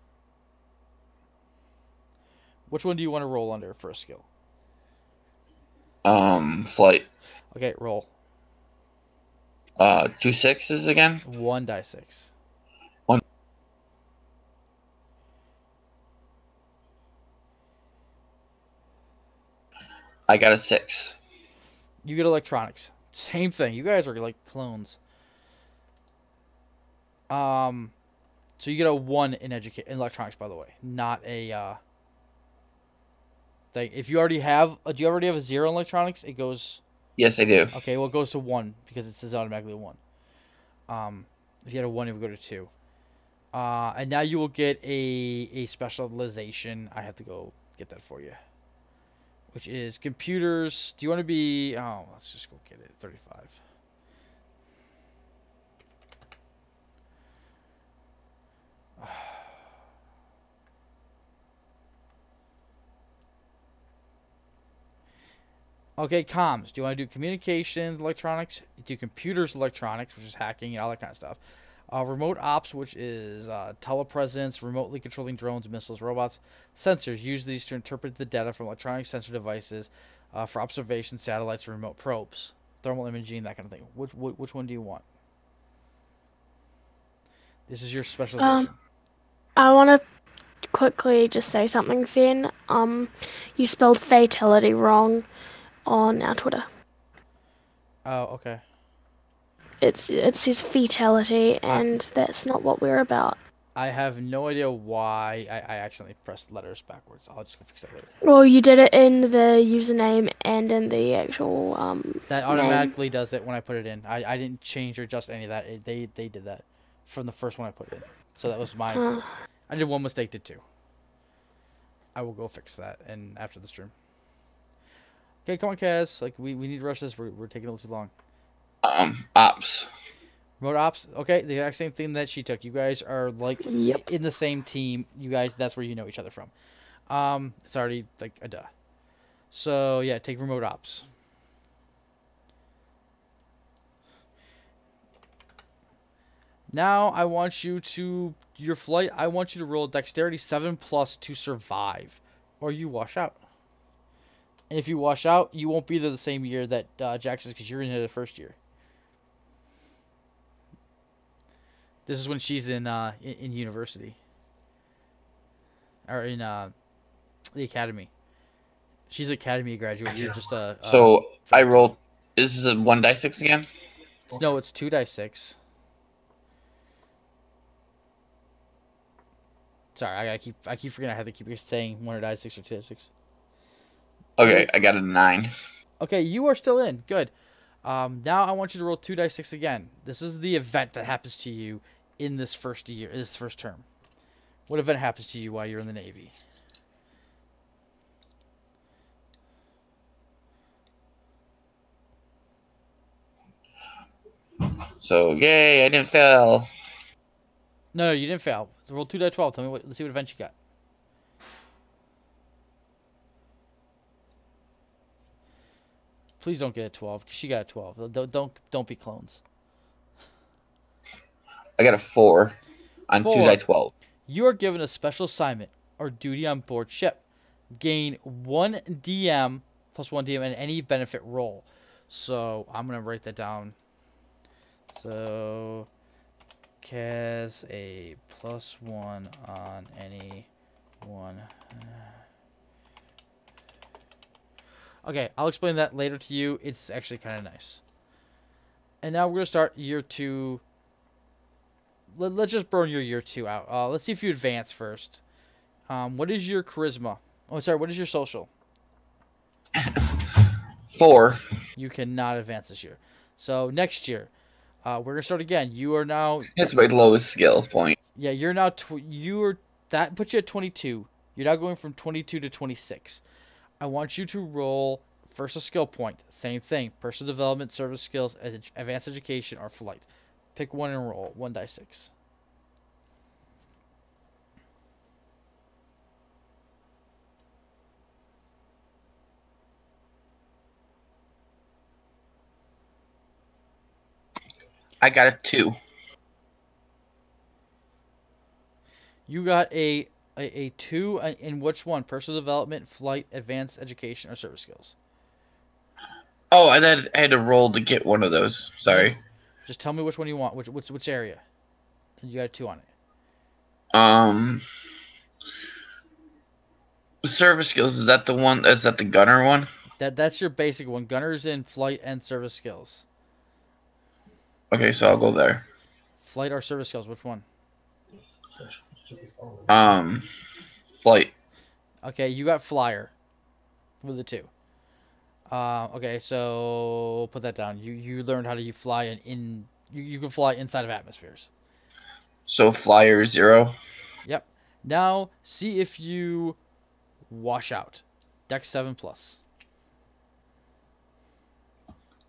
Which one do you want to roll under for a skill? Flight. Okay, roll. 2 6s again. 1d6. One. I got a 6. You get electronics. Same thing. You guys are like clones. So you get a 1 in in electronics, by the way, not a thing. If you already have, do you already have a 0 in electronics? It goes. Yes, I do. Okay, well it goes to 1 because it says automatically 1. If you had a 1, it would go to 2. And now you will get a specialization. I have to go get that for you, which is computers. Do you want to be? Oh, let's just go get it. 35. Okay, comms. Do you want to do communications, electronics? Do computers, electronics, which is hacking and all that kind of stuff. Remote ops, which is telepresence, remotely controlling drones, missiles, robots. Sensors. Use these to interpret the data from electronic sensor devices for observation, satellites, and remote probes. Thermal imaging, that kind of thing. Which one do you want? This is your specialization. I want to quickly just say something, Finn. You spelled fatality wrong on our Twitter. Oh, okay. It says fatality, and that's not what we're about. I have no idea why I accidentally pressed letters backwards. I'll just go fix that later. Well, you did it in the username and in the actual That name. automatically does it when I put it in. I didn't change or adjust any of that. They did that from the first one I put it in. So that was my. I did one mistake, did two. I will go fix that and after the stream. Okay, come on, Kaz. Like we need to rush this. We're taking a little too long. Ops. Remote ops. Okay, the exact same thing that she took. You guys are like in the same team. You guys, that's where you know each other from. It's already like a duh. So yeah, take remote ops. Now I want you to your flight. I want you to roll dexterity 7+ to survive, or you wash out. And if you wash out, you won't be there the same year that Jax is, because you're in the first year. This is when she's in university, or in the academy. She's an academy graduate. You're just a. So I rolled. This is a 1d6 again. No, it's 2d6. Sorry, I keep forgetting. I have to keep saying 1d6 or 2d6. Okay, I got a 9. Okay, you are still in. Good. Now I want you to roll 2d6 again. This is the event that happens to you in this first year, this first term. What event happens to you while you're in the Navy? So yay, I didn't fail. No, you didn't fail. So roll 2d12. Tell me what. Let's see what event you got. Please don't get a 12, because she got a 12. Don't be clones. I got a 4 on 4. 2d12. You are given a special assignment or duty on board ship. Gain 1 DM plus 1 DM and any benefit roll. So I'm gonna write that down. So Kaz a +1 on any one. Okay, I'll explain that later to you. It's actually kind of nice. And now we're gonna start year 2. Let's just burn your year 2 out. Let's see if you advance first. What is your charisma? Oh, sorry. What is your social? 4. You cannot advance this year. So next year, we're gonna start again. You are now. It's my lowest skill point. Yeah, you're now. That puts you at 22. You're now going from 22 to 26. I want you to roll first a skill point. Same thing. Personal development, service skills, advanced education, or flight. Pick one and roll 1d6. I got a 2. You got a A 2 in which one? Personal development, flight, advanced education, or service skills? Oh, I had to roll to get one of those. No. Sorry. Just tell me which one you want. Which area? And you got a 2 on it. Um, service skills, is that the one? Is that the gunner one? That's your basic one. Gunners in flight and service skills. Okay, so I'll go there. Flight or service skills? Which one? Um, flight. Okay, you got flyer with the 2. Okay, so put that down. You learned how to fly you can fly inside of atmospheres. So flyer 0. Yep. Now see if you wash out. Dex 7 plus.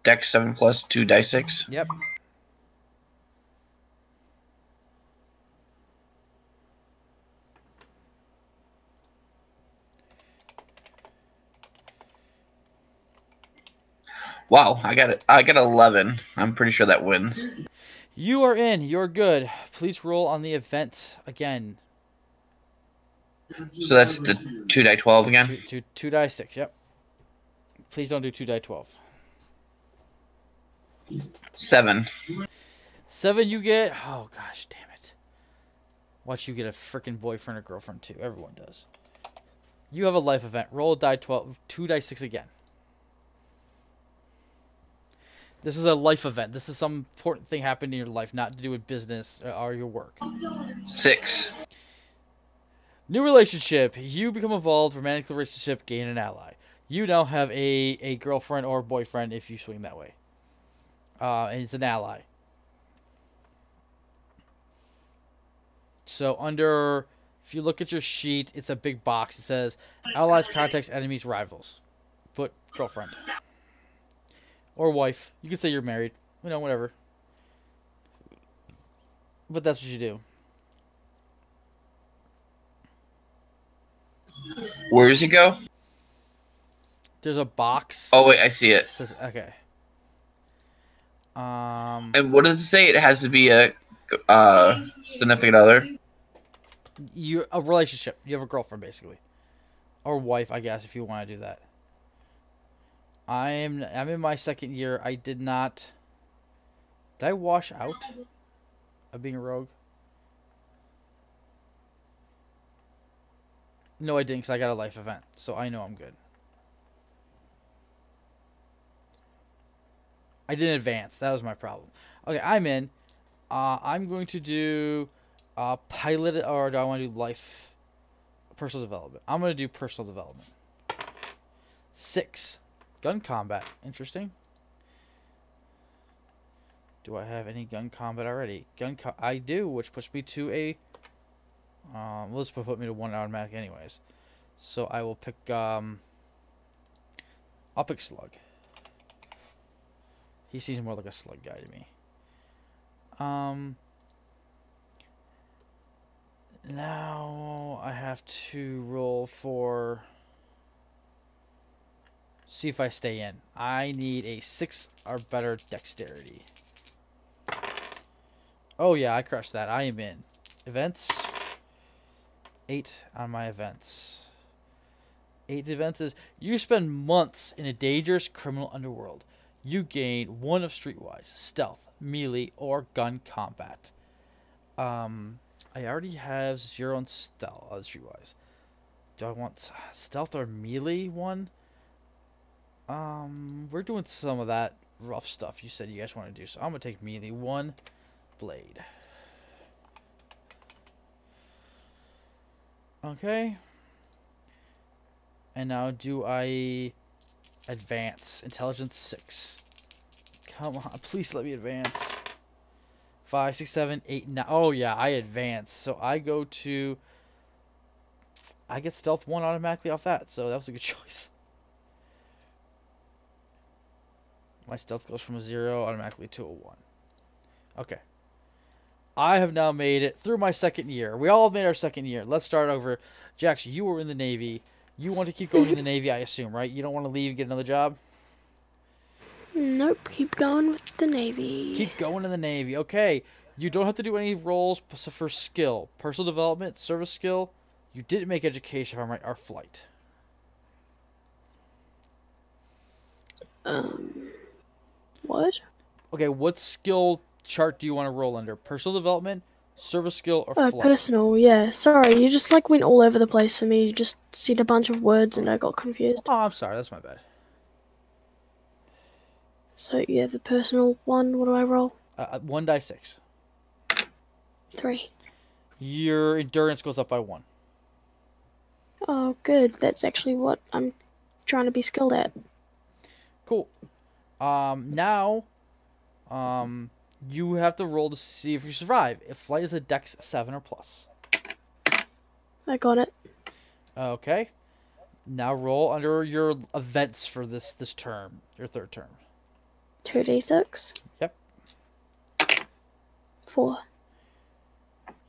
Dex 7 plus 2 die 6. Yep. Wow, I got it. I got 11. I'm pretty sure that wins. You are in. You're good. Please roll on the event again. So that's the 2 die 12 again. Two die 6. Yep. Please don't do 2 die 12. 7. 7 you get. Oh gosh, damn it. Watch you get a freaking boyfriend or girlfriend too. Everyone does. You have a life event. Roll a die 12. 2 die 6 again. This is a life event. This is some important thing happened in your life, not to do with business or your work. 6. New relationship. You become involved. Romantic relationship. Gain an ally. You now have a girlfriend or boyfriend if you swing that way. And it's an ally. So if you look at your sheet, it's a big box. It says allies, contacts, enemies, rivals. Put girlfriend. Or wife. You could say you're married. Whatever. But that's what you do. Where does it go? There's a box. Oh, wait, I see it. Says, okay. And what does it say? It has to be a significant other? A relationship. You have a girlfriend, basically. Or wife, I guess, if you want to do that. I'm in my second year. I did not... Did I wash out of being a rogue? No, I didn't, because I got a life event. So I know I'm good. I didn't advance. That was my problem. Okay, I'm in. I'm going to do pilot, or do I want to do life? Personal development. I'm going to do personal development. 6. Gun combat. Interesting. Do I have any gun combat already? I do, which puts me to a... let's put me to 1 automatic anyways. So I will pick... I'll pick slug. He seems more like a slug guy to me. Now I have to roll for... See if I stay in. I need a 6 or better dexterity. Oh yeah, I crushed that. I am in. Events. 8 on my events. 8 events is you spend months in a dangerous criminal underworld. You gain 1 of streetwise, stealth, melee, or gun combat. I already have 0 on stealth, streetwise. Do I want stealth or melee 1? We're doing some of that rough stuff you said you guys want to do. So I'm going to take melee 1 blade. Okay. And now do I advance? Intelligence 6. Come on, please let me advance. 5, 6, 7, 8, 9. Oh yeah, I advance. So I go to... I get stealth 1 automatically off that. So that was a good choice. My stealth goes from a 0 automatically to a 1. Okay. I have now made it through my second year. We all have made our second year. Let's start over. Jax, you were in the Navy. You want to keep going in the Navy, I assume, right? You don't want to leave and get another job? Nope, keep going with the Navy. Keep going in the Navy. Okay. You don't have to do any roles for skill. Personal development, service skill, You didn't make education, if I'm right, or flight. What? Okay, what skill chart do you want to roll under? Personal development, service skill, or flight? Personal, yeah. Sorry, you just like went all over the place for me. You just said a bunch of words and I got confused. Oh, I'm sorry. That's my bad. So yeah, the personal one, what do I roll? 1d6. 3. Your endurance goes up by 1. Oh, good. That's actually what I'm trying to be skilled at. Cool. Now, you have to roll to see if you survive. If flight is a Dex 7 or plus. I got it. Okay. Now roll under your events for this term, your third term. 2d6. Yep. 4.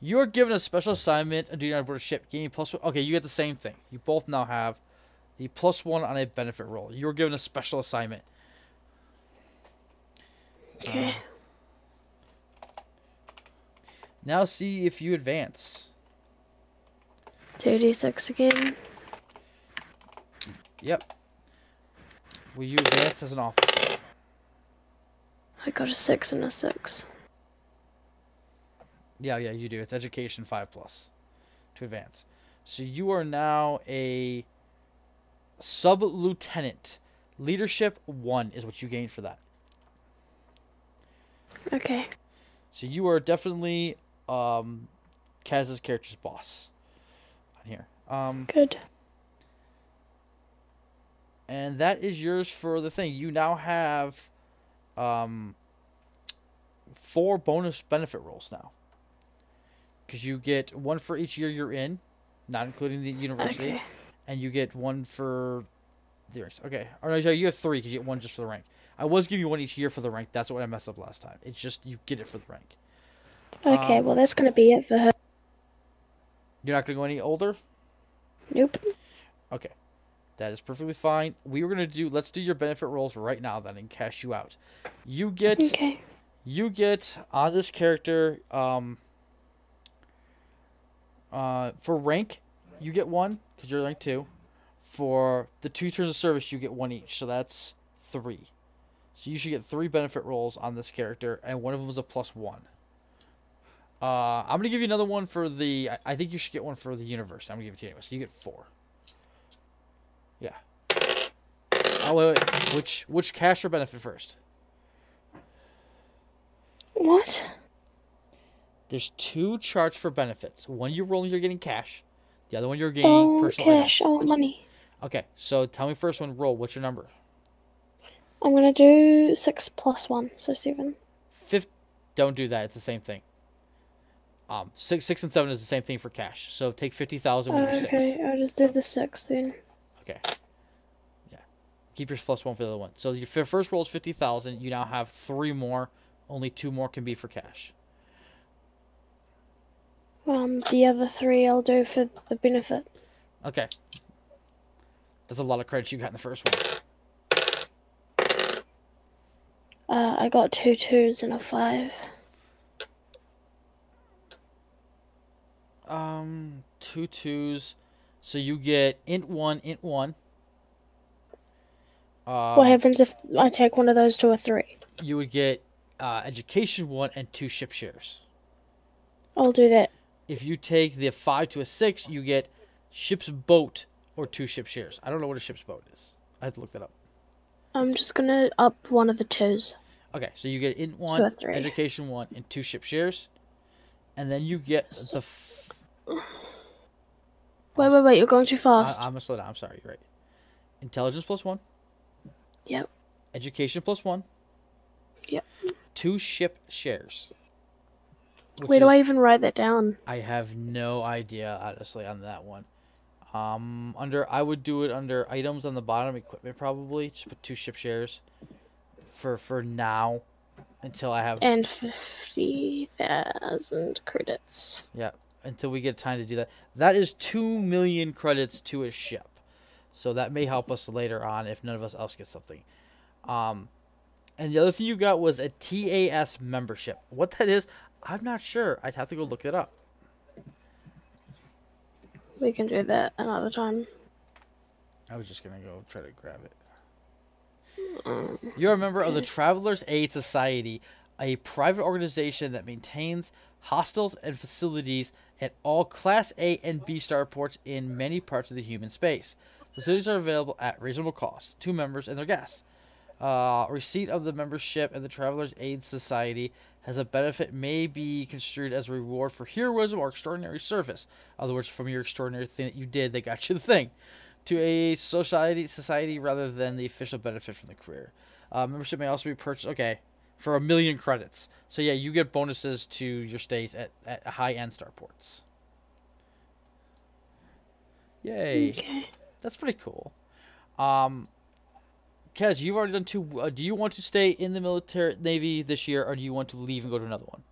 You are given a special assignment and duty on board a ship, gaining +1. Okay, you get the same thing. You both now have the +1 on a benefit roll. You were given a special assignment. Okay. Now see if you advance. 2d6 again. Yep. Will you advance as an officer? I got a 6 and a 6. Yeah, you do. It's education 5+ to advance. So you are now a sub-lieutenant. Leadership 1 is what you gain for that. Okay. So you are definitely Kaz's character's boss on here. Good. And that is yours for the thing. You now have 4 bonus benefit rolls now. Because you get 1 for each year you're in, not including the university. Okay. And you get 1 for the ranks. Okay. Or no, sorry, you have 3 because you get 1 just for the rank. I was giving you 1 each year for the rank. That's what I messed up last time. It's just you get it for the rank. Okay, well that's gonna be it for her. You're not going to go any older? Nope. Okay. That is perfectly fine. Let's do your benefit rolls right now then and cash you out. You get Okay. on this character, for rank, you get 1 because you're rank 2. For the 2 turns of service, you get 1 each, so that's 3. So you should get 3 benefit rolls on this character, and one of them is a +1. I'm gonna give you another one for the. I think you should get one for the universe. I'm gonna give it to you anyway. So you get 4. Yeah. Oh wait. Which cash or benefit first? What? There's 2 charts for benefits. One you're rolling, you're getting cash. The other one you're getting personal cash. items. Money. Okay, so tell me first one. Roll. What's your number? I'm gonna do 6 plus 1, so 7. Don't do that. It's the same thing. 6 and 7 is the same thing for cash. So take 50,000 with your 6. Okay, I'll just do the 6 then. Okay. Yeah. Keep your +1 for the other one. So your first roll is 50,000. You now have 3 more. Only 2 more can be for cash. The other 3 I'll do for the benefit. Okay. That's a lot of credits you got in the first one. I got 2 2s and a 5. 2 2s. So you get int 1, int 1. What happens if I take one of those to a 3? You would get education 1 and 2 ship shares. I'll do that. If you take the 5 to a 6, you get ship's boat or 2 ship shares. I don't know what a ship's boat is. I have to look that up. I'm just gonna up one of the 2s. Okay, so you get int 1, To a 3. education 1, and 2 ship shares. And then you get the... Wait, you're going too fast. I'm going to slow down. I'm sorry, you're right. Intelligence +1. Yep. Education +1. Yep. 2 ship shares. Where do I even write that down? I have no idea, honestly, on that one. I would do it under items on the bottom, equipment probably. Just put 2 ship shares for now until I have. And 50,000 credits. Yeah, until we get time to do that. That is 2 million credits to a ship, so that may help us later on if none of us else get something. And the other thing you got was a TAS membership. What that is, I'm not sure. I'd have to go look it up. We can do that another time. I was just gonna go try to grab it. Um, You're a member of the okay. Travelers Aid Society, a private organization that maintains hostels and facilities at all Class A and B starports in many parts of the human space. Facilities are available at reasonable cost to members and their guests. Receipt of the membership in the Travelers Aid Society has a benefit may be construed as a reward for heroism or extraordinary service. In other words, from your extraordinary thing that you did, they got you the thing to a society rather than the official benefit from the career. Membership may also be purchased, okay, for 1,000,000 credits. So yeah, you get bonuses to your stays at high-end starports. Yay. Okay. That's pretty cool. Kez, you've already done two. Do you want to stay in the military Navy this year, or do you want to leave and go to another one?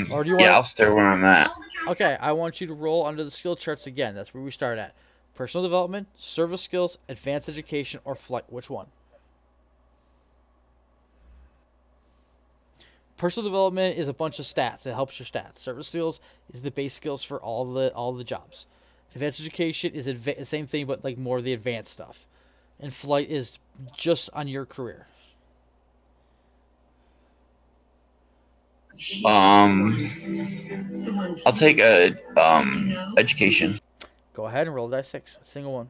Or do you Yeah, want I'll stay where I'm at. Okay, I want you to roll under the skill charts again. That's where we start at. Personal development, service skills, advanced education, or flight. Which one? Personal development is a bunch of stats. It helps your stats. Service skills is the base skills for all the jobs. Advanced education is the same thing, but like more of the advanced stuff. And flight is just on your career. I'll take a education. Go ahead and roll dice 6. Single one.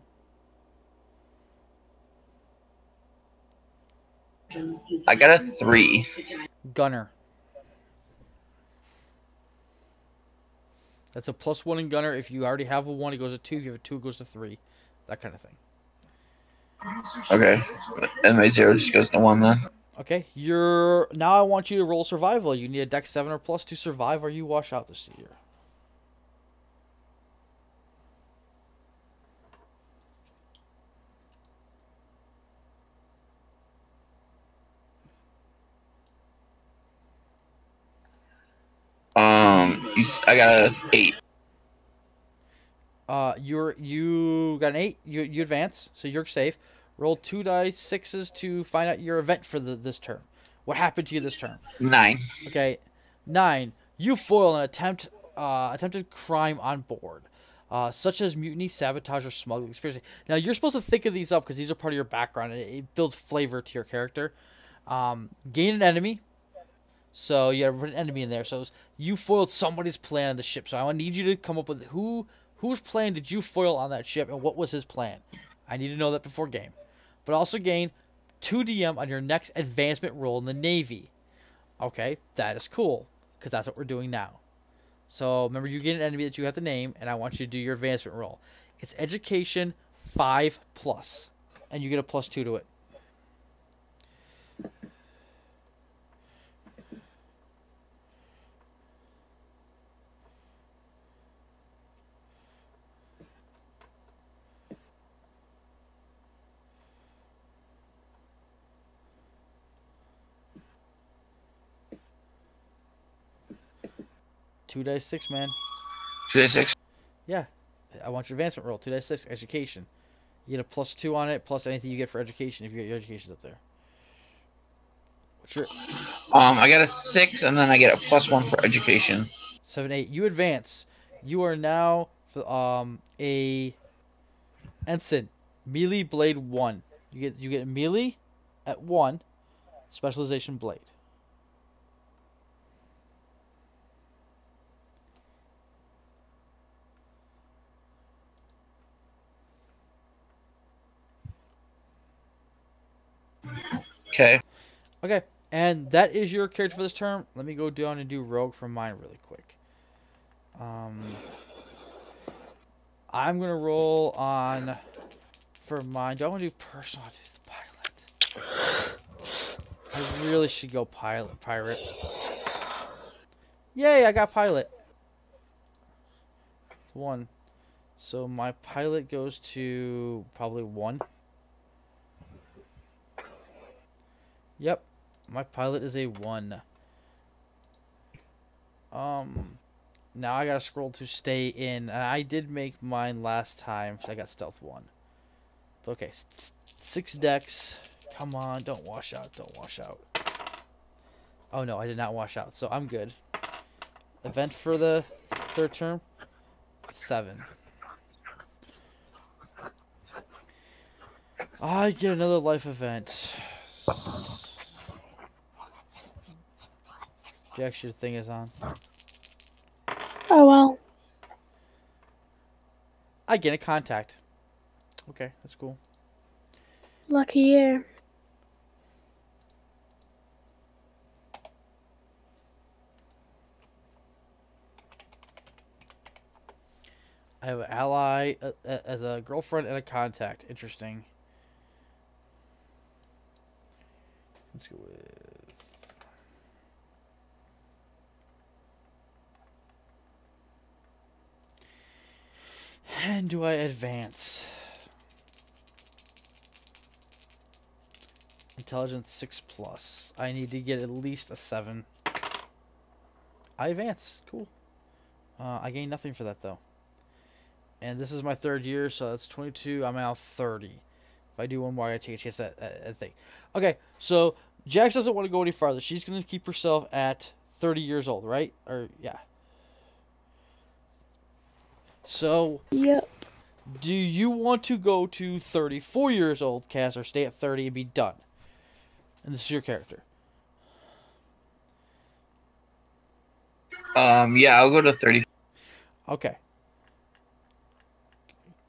I got a 3. Gunner. That's a +1 in gunner. If you already have a 1, it goes to 2. If you have a 2, it goes to 3. That kind of thing. Okay, and my 0 just goes to 1 then. Okay, now I want you to roll survival. You need a dex 7 or plus to survive, or you wash out this year. I got a 8. You got an 8. You advance, so you're safe. Roll 2 dice 6s to find out your event for this term. What happened to you this term? 9. Okay, 9. You foil an attempted crime on board, such as mutiny, sabotage, or smuggling. Conspiracy. Now you're supposed to think of these up because these are part of your background, and it builds flavor to your character. Gain an enemy. So you gotta put an enemy in there. So you foiled somebody's plan on the ship. So I need you to come up with whose plan did you foil on that ship and what was his plan. I need to know that before game. But also gain 2 DM on your next advancement roll in the Navy. Okay, that is cool because that's what we're doing now. So remember, you get an enemy that you have to name, and I want you to do your advancement roll. It's education 5+, and you get a +2 to it. 2 dice 6, man. 2 dice 6. Yeah, I want your advancement roll. 2 dice 6, education. You get a +2 on it, plus anything you get for education if you get your education's up there. What's your I got a 6, and then I get a +1 for education. 7, 8. You advance. You are now a ensign, melee blade 1. You get melee at 1, specialization blade. Okay. Okay, and that is your character for this term. Let me go down and do rogue for mine really quick. I'm gonna roll on for mine. Do I want to do personal? I'll do pilot. I really should go pirate. Yay! I got pilot. 1. So my pilot goes to probably 1. Yep, my pilot is a 1. Now I gotta scroll to stay in, and I did make mine last time, so I got stealth 1. Okay, 6 decks. Come on, don't wash out, don't wash out. Oh no, I did not wash out, so I'm good. Event for the third term? 7. I get another life event. Jax, your thing is on. Oh well. I get a contact. Okay, that's cool. Lucky you. I have an ally as a girlfriend and a contact. Interesting. Let's go with... And do I advance? Intelligence 6+. I need to get at least a 7. I advance. Cool. I gain nothing for that, though. And this is my 3rd year, so that's 22. I'm now 30. If I do one more, I gotta take a chance at that thing. Okay, so Jax doesn't want to go any farther. She's going to keep herself at 30 years old, right? Or, yeah. So, Yep. do you want to go to 34 years old, Cass, or stay at 30 and be done? And this is your character. Yeah, I'll go to 30. Okay.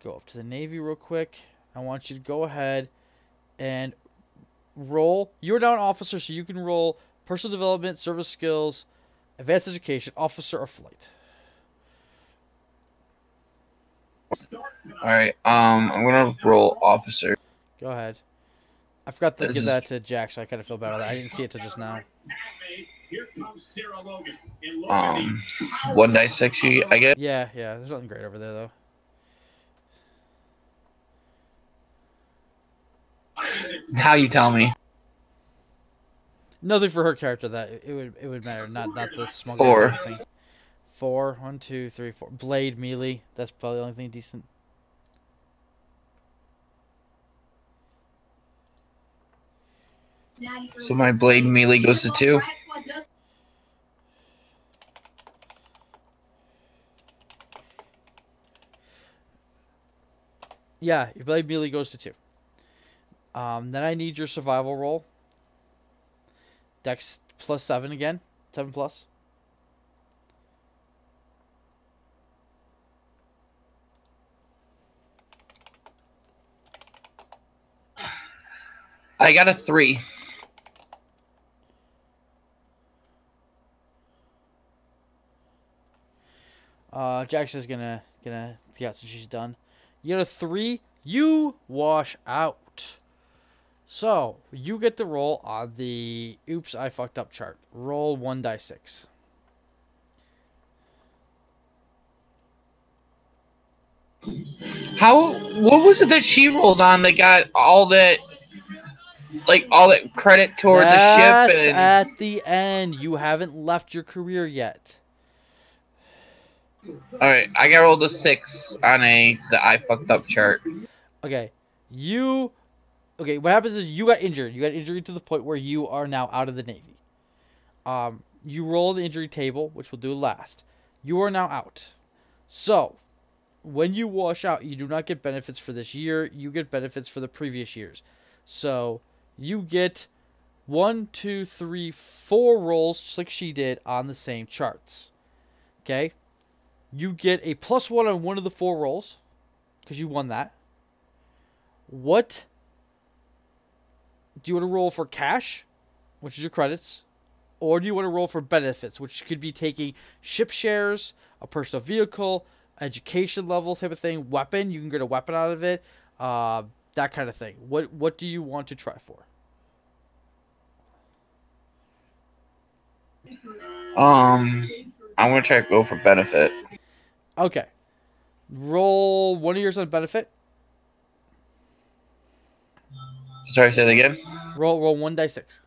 Go up to the Navy real quick. I want you to go ahead and roll. You're now an officer, so you can roll personal development, service skills, advanced education, officer, or flight. Alright, I'm gonna roll officer. Go ahead. I forgot to This give is- that to Jack, so I kind of feel bad about that. I didn't see it till just now. 1 dice 6, I guess. Yeah, there's nothing great over there, though. How you tell me? Nothing for her character that it would matter. Not the smuggler 4. type of thing. 4. 1, 2, 3, 4. Blade melee. That's probably the only thing decent. So my blade melee goes to 2. Yeah, your blade melee goes to 2. Then I need your survival roll. Dex plus 7 again. 7 plus. I got a 3. Jax is gonna yeah, so she's done. You got a 3. You wash out. So you get the roll on the oops I fucked up chart. Roll 1 die 6. What was it that she rolled on that got all that, like, all that credit toward That's the ship? And at the end. You haven't left your career yet. alright, I got rolled a 6 on the I fucked up chart. Okay. Okay, what happens is you got injured. You got injured to the point where you are now out of the Navy. You roll the injury table, which we'll do last. You are now out. So, when you wash out, you do not get benefits for this year. You get benefits for the previous years. So, you get 1, 2, 3, 4 rolls, just like she did, on the same charts. Okay? You get a +1 on one of the 4 rolls, because you won that. What do you want to roll for cash, which is your credits, or do you want to roll for benefits, which could be taking ship shares, a personal vehicle, education level type of thing, weapon, you can get a weapon out of it, that kind of thing. What do you want to try for? I'm gonna try to go for benefit. Okay. Roll 1 of yours on benefit. Sorry, say that again. Roll 1 die 6.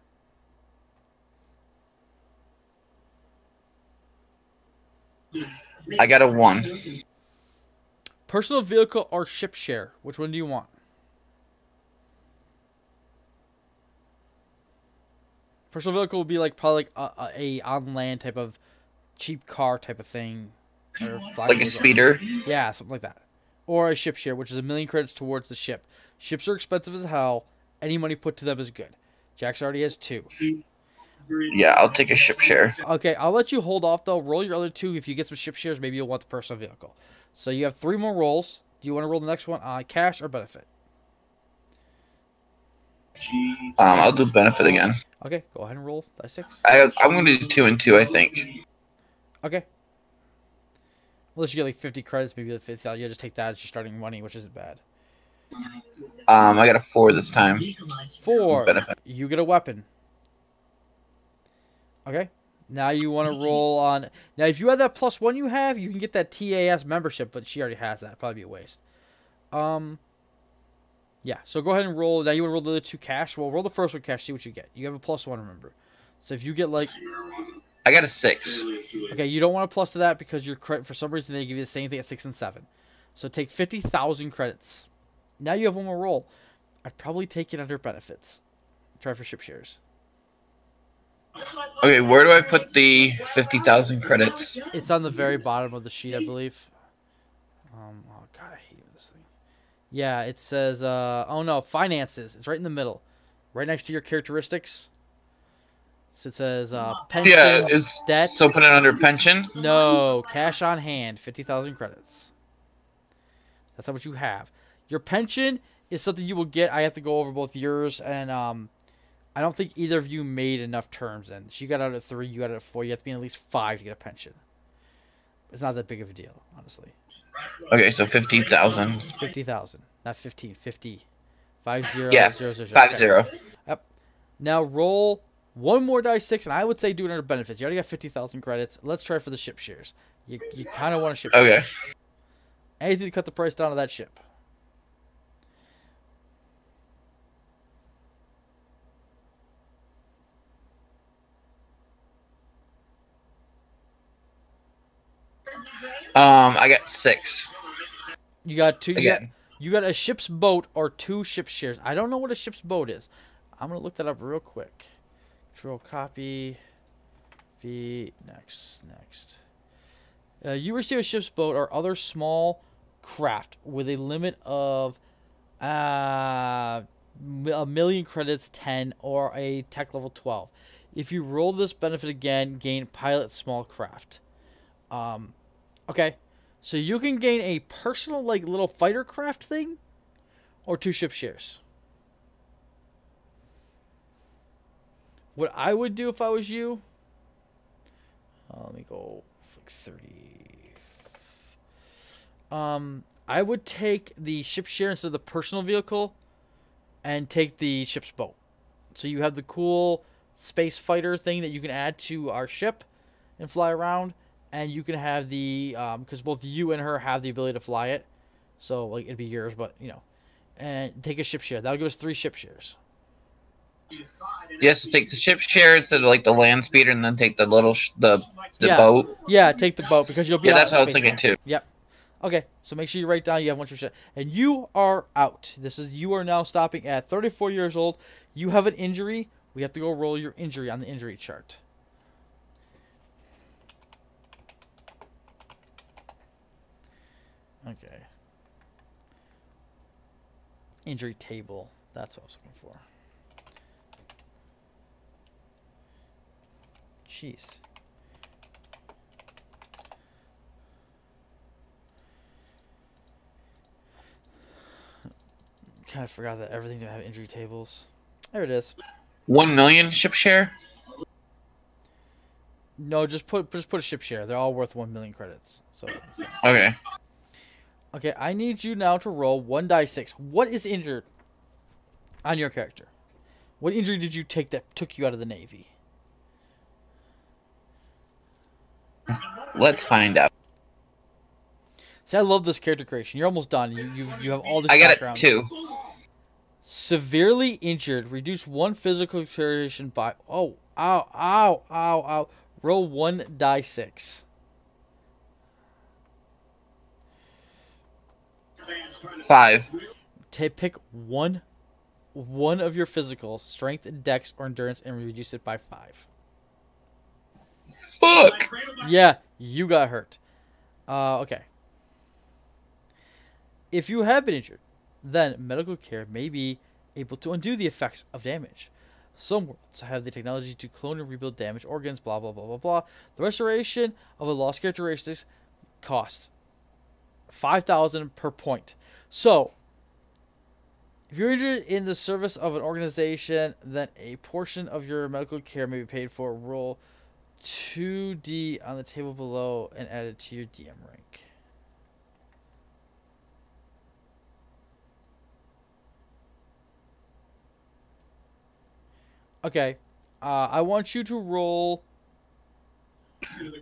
I got a 1. Personal vehicle or ship share, which one do you want? Personal vehicle would be like probably like a on land type of cheap car type of thing, or Like a speeder. Yeah, something like that, or a ship share, which is 1,000,000 credits towards the ship. Ships are expensive as hell. Any money put to them is good. Jax already has 2. Yeah, I'll take a ship share. Okay, I'll let you hold off though. Roll your other 2. If you get some ship shares, maybe you'll want the personal vehicle. So you have 3 more rolls. Do you want to roll the next one on cash or benefit? I'll do benefit again. Okay, go ahead and roll die 6. I'm gonna do 2 and 2, I think. Okay. Unless you get like 50 credits, maybe the fifth out. You just take that as your starting money, which isn't bad. I got a 4 this time. 4. Benefit. You get a weapon. Okay. Now you want to roll on. Now, if you have that +1 you have, you can get that TAS membership, but she already has that. Probably be a waste. Yeah. So go ahead and roll. Now you want to roll the other 2 cash. Well, roll the first one cash. See what you get. You have a +1, remember. So if you get like. I got a 6. Okay, you don't want a plus to that because your credit for some reason they give you the same thing at 6 and 7. So take 50,000 credits. Now you have one more roll. I'd probably take it under benefits. Try for ship shares. Okay, where do I put the 50,000 credits? It's on the very bottom of the sheet, I believe. Oh god, I hate this thing. Yeah, it says oh no, finances. It's right in the middle. Right next to your characteristics. So it says pension, Yeah, debt. So put it under pension? No, cash on hand, 50,000 credits. That's not what you have. Your pension is something you will get. I have to go over both yours and I don't think either of you made enough terms in. She got out at 3, you got out at 4. You have to be in at least 5 to get a pension. It's not that big of a deal, honestly. Okay, so 50,000. 50,000, not 15. 50. 50. Yeah, 0, 0, 50. Okay. Yep. Now roll one more die 6, and I would say do it under benefits. You already got 50,000 credits. Let's try for the ship shares. You kind of want to ship shares. Anything to cut the price down of that ship. I got 6. You got 2 again. You got a ship's boat or 2 ship shares. I don't know what a ship's boat is. I'm gonna look that up real quick. Control copy. V next. You receive a ship's boat or other small craft with a limit of 1,000,000 credits, 10, or a tech level 12. If you roll this benefit again, gain pilot small craft. Okay, so you can gain a personal like little fighter craft thing, or 2 ship shares. What I would do if I was you. Let me go like 30. I would take the ship share instead of the personal vehicle, and take the ship's boat. So you have the cool space fighter thing that you can add to our ship, and fly around, and you can have the because both you and her have the ability to fly it. So like it'd be yours, but you know, and take a ship share. That'll give us 3 ship shares. Yes, take the ship share instead of like the land speeder, and then take the little the boat. Yeah, take the boat because you'll be. Yeah, out that's in what I was space thinking more. too. Yep. Okay, so make sure you write down you have 1 ship share, and you are out. You are now stopping at 34 years old. You have an injury. We have to go roll your injury on the injury chart. Okay. Injury table. That's what I was looking for. Jeez. Kind of forgot that everything's gonna have injury tables. There it is. 1,000,000 ship share. No, just put a ship share. They're all worth 1,000,000 credits. So. Okay. Okay, I need you now to roll 1 die 6. What is injured on your character? What injury did you take that took you out of the Navy? Let's find out. See, I love this character creation. You're almost done. You have all this I got background. it 2. Severely injured. Reduce 1 physical deterioration by... Oh, ow. Roll 1 die 6. 5. Pick one of your physicals, strength, dex, or endurance, and reduce it by 5. Fuck. Yeah, you got hurt. Okay. If you have been injured, then medical care may be able to undo the effects of damage. Some worlds have the technology to clone and rebuild damaged organs, blah, blah, blah, blah, blah. The restoration of a lost characteristics costs 5,000 per point. So, if you're injured in the service of an organization, then a portion of your medical care may be paid for. Roll 2d on the table below and add it to your DM rank. Okay. I want you to roll.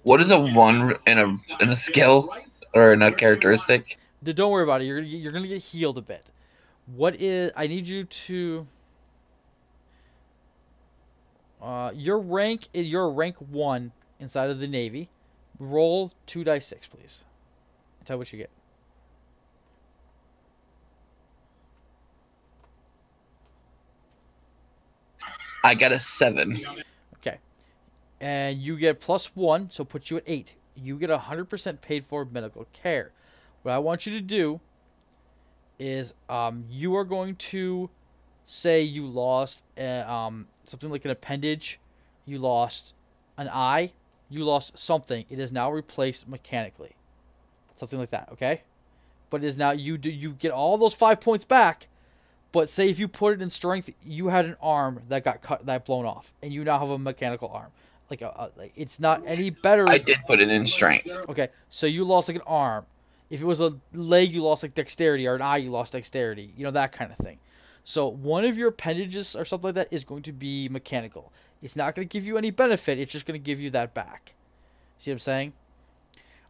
What is a 1 in a skill or in a characteristic? Don't worry about it. You're gonna get healed a bit. What is? I need you to. Your rank. You're rank 1 inside of the Navy. Roll 2 dice 6, please. Tell what you get. I got a 7. Okay. And you get +1, so puts you at 8. You get 100% paid for medical care. What I want you to do is you are going to say you lost something like an appendage, you lost an eye, you lost something. It is now replaced mechanically. Something like that, okay? But it is now you get all those 5 points back. But say if you put it in strength, you had an arm that got cut, that blown off, and you now have a mechanical arm. Like it's not any better. I did put it in strength. Okay, so you lost like an arm. If it was a leg, you lost like dexterity, or an eye, you lost dexterity. You know, that kind of thing. So one of your appendages or something like that is going to be mechanical. It's not going to give you any benefit. It's just going to give you that back. See what I'm saying?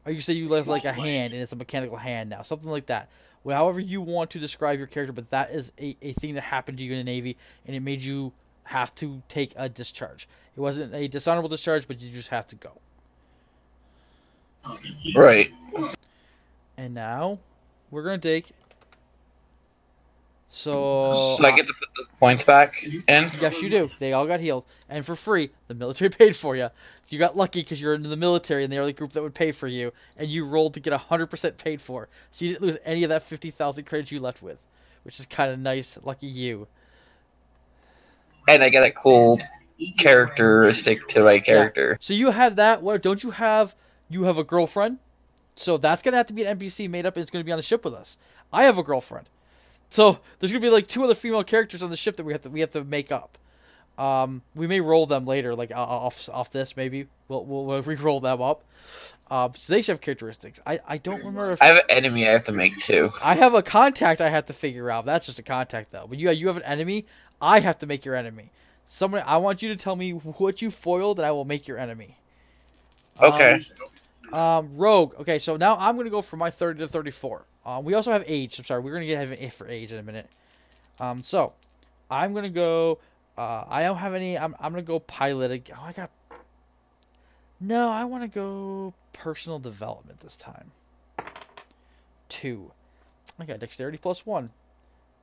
Or you say you left like a hand and it's a mechanical hand now. Something like that. Well, however you want to describe your character, but that is a thing that happened to you in the Navy, and it made you have to take a discharge. It wasn't a dishonorable discharge, but you just have to go. Right. And now, we're going to take... So I get to put the points back in? Yes, you do. They all got healed. And for free. The military paid for you. You got lucky because you're in the military and the only group that would pay for you. And you rolled to get 100% paid for. So you didn't lose any of that 50,000 credits you left with. Which is kind of nice. Lucky you. And I get a cool characteristic to my character. Yeah. So you have that. What don't you have? You have a girlfriend. So that's going to have to be an NPC made up and it's going to be on the ship with us. I have a girlfriend. So there's gonna be like 2 other female characters on the ship that we have to make up. We may roll them later, like off this maybe. We'll re-roll them up. So they should have characteristics. I don't remember. If I have an enemy I have to make too. I have a contact I have to figure out. That's just a contact though. But you have an enemy. I have to make your enemy. I want you to tell me what you foiled, and I will make your enemy. Okay. Rogue. Okay, so now I'm gonna go from my 30 to 34. We also have age. I'm sorry, we're gonna have an if for age in a minute. So I'm gonna go. I don't have any. I'm gonna go pilot. Oh, I got. No, I want to go personal development this time. 2. I got dexterity +1.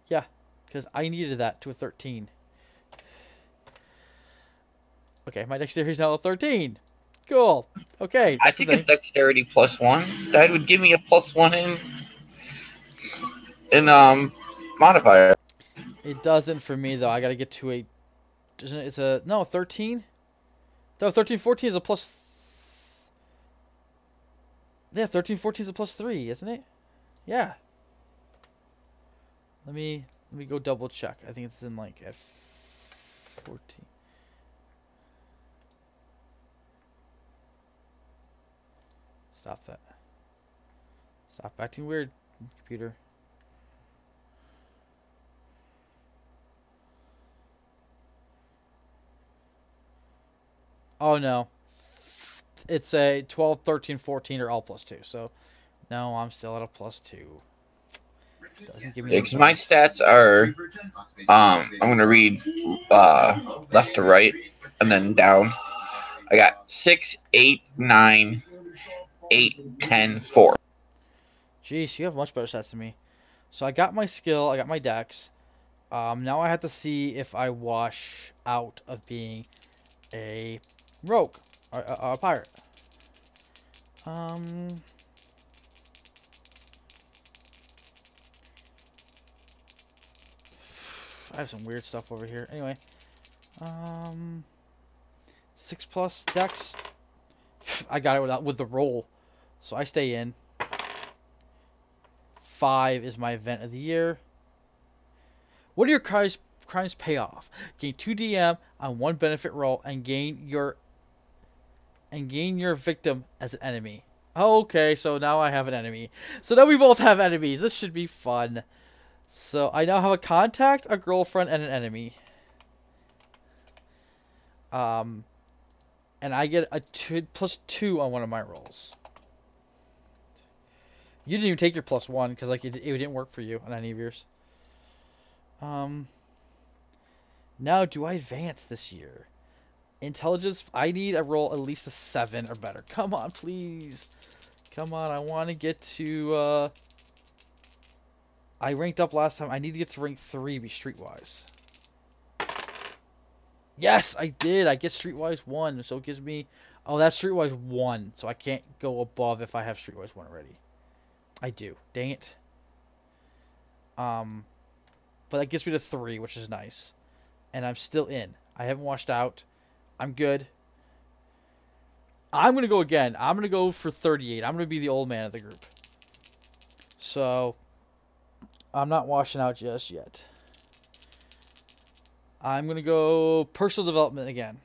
Yeah, because I needed that to a 13. Okay, my dexterity is now a 13. Cool. Okay. I think a dexterity +1. That would give me a +1 in modifier. It doesn't for me though. I gotta get to a. Isn't it? It's a no 13. No, 13, 14 is a plus. Yeah, 13, 14 is a +3, isn't it? Yeah. Let me go double check. I think it's in like at 14. Stop that. Stop acting weird, computer. Oh no. It's a 12, 13, 14 are all +2. So no, I'm still at a +2. Doesn't give me Because my stats are I'm gonna read left to right and then down. I got 6, 8, 9, 8, 10, 4. Jeez, you have much better stats than me. So I got my skill, I got my dex. Now I have to see if I wash out of being a rogue. A pirate. I have some weird stuff over here. Anyway, 6+ dex. I got it with the roll, so I stay in. 5 is my event of the year. What are your crimes pay off? Gain 2 DM on 1 benefit roll and gain your victim as an enemy. Okay, so now I have an enemy. So now we both have enemies. This should be fun. So I now have a contact, a girlfriend, and an enemy. And I get a +2 on one of my rolls. You didn't even take your +1 because like it didn't work for you on any of yours. Now do I advance this year? Intelligence, I need a roll at least a 7 or better. Come on, please. Come on, I want to get to, I ranked up last time. I need to get to rank 3, be streetwise. Yes, I did. I get streetwise 1, so it gives me, oh, that's streetwise 1, so I can't go above if I have streetwise 1 already. I do. Dang it. But that gets me to 3, which is nice. And I'm still in. I haven't washed out. I'm good. I'm going to go again. I'm going to go for 38. I'm going to be the old man of the group. So, I'm not washing out just yet. I'm going to go personal development again.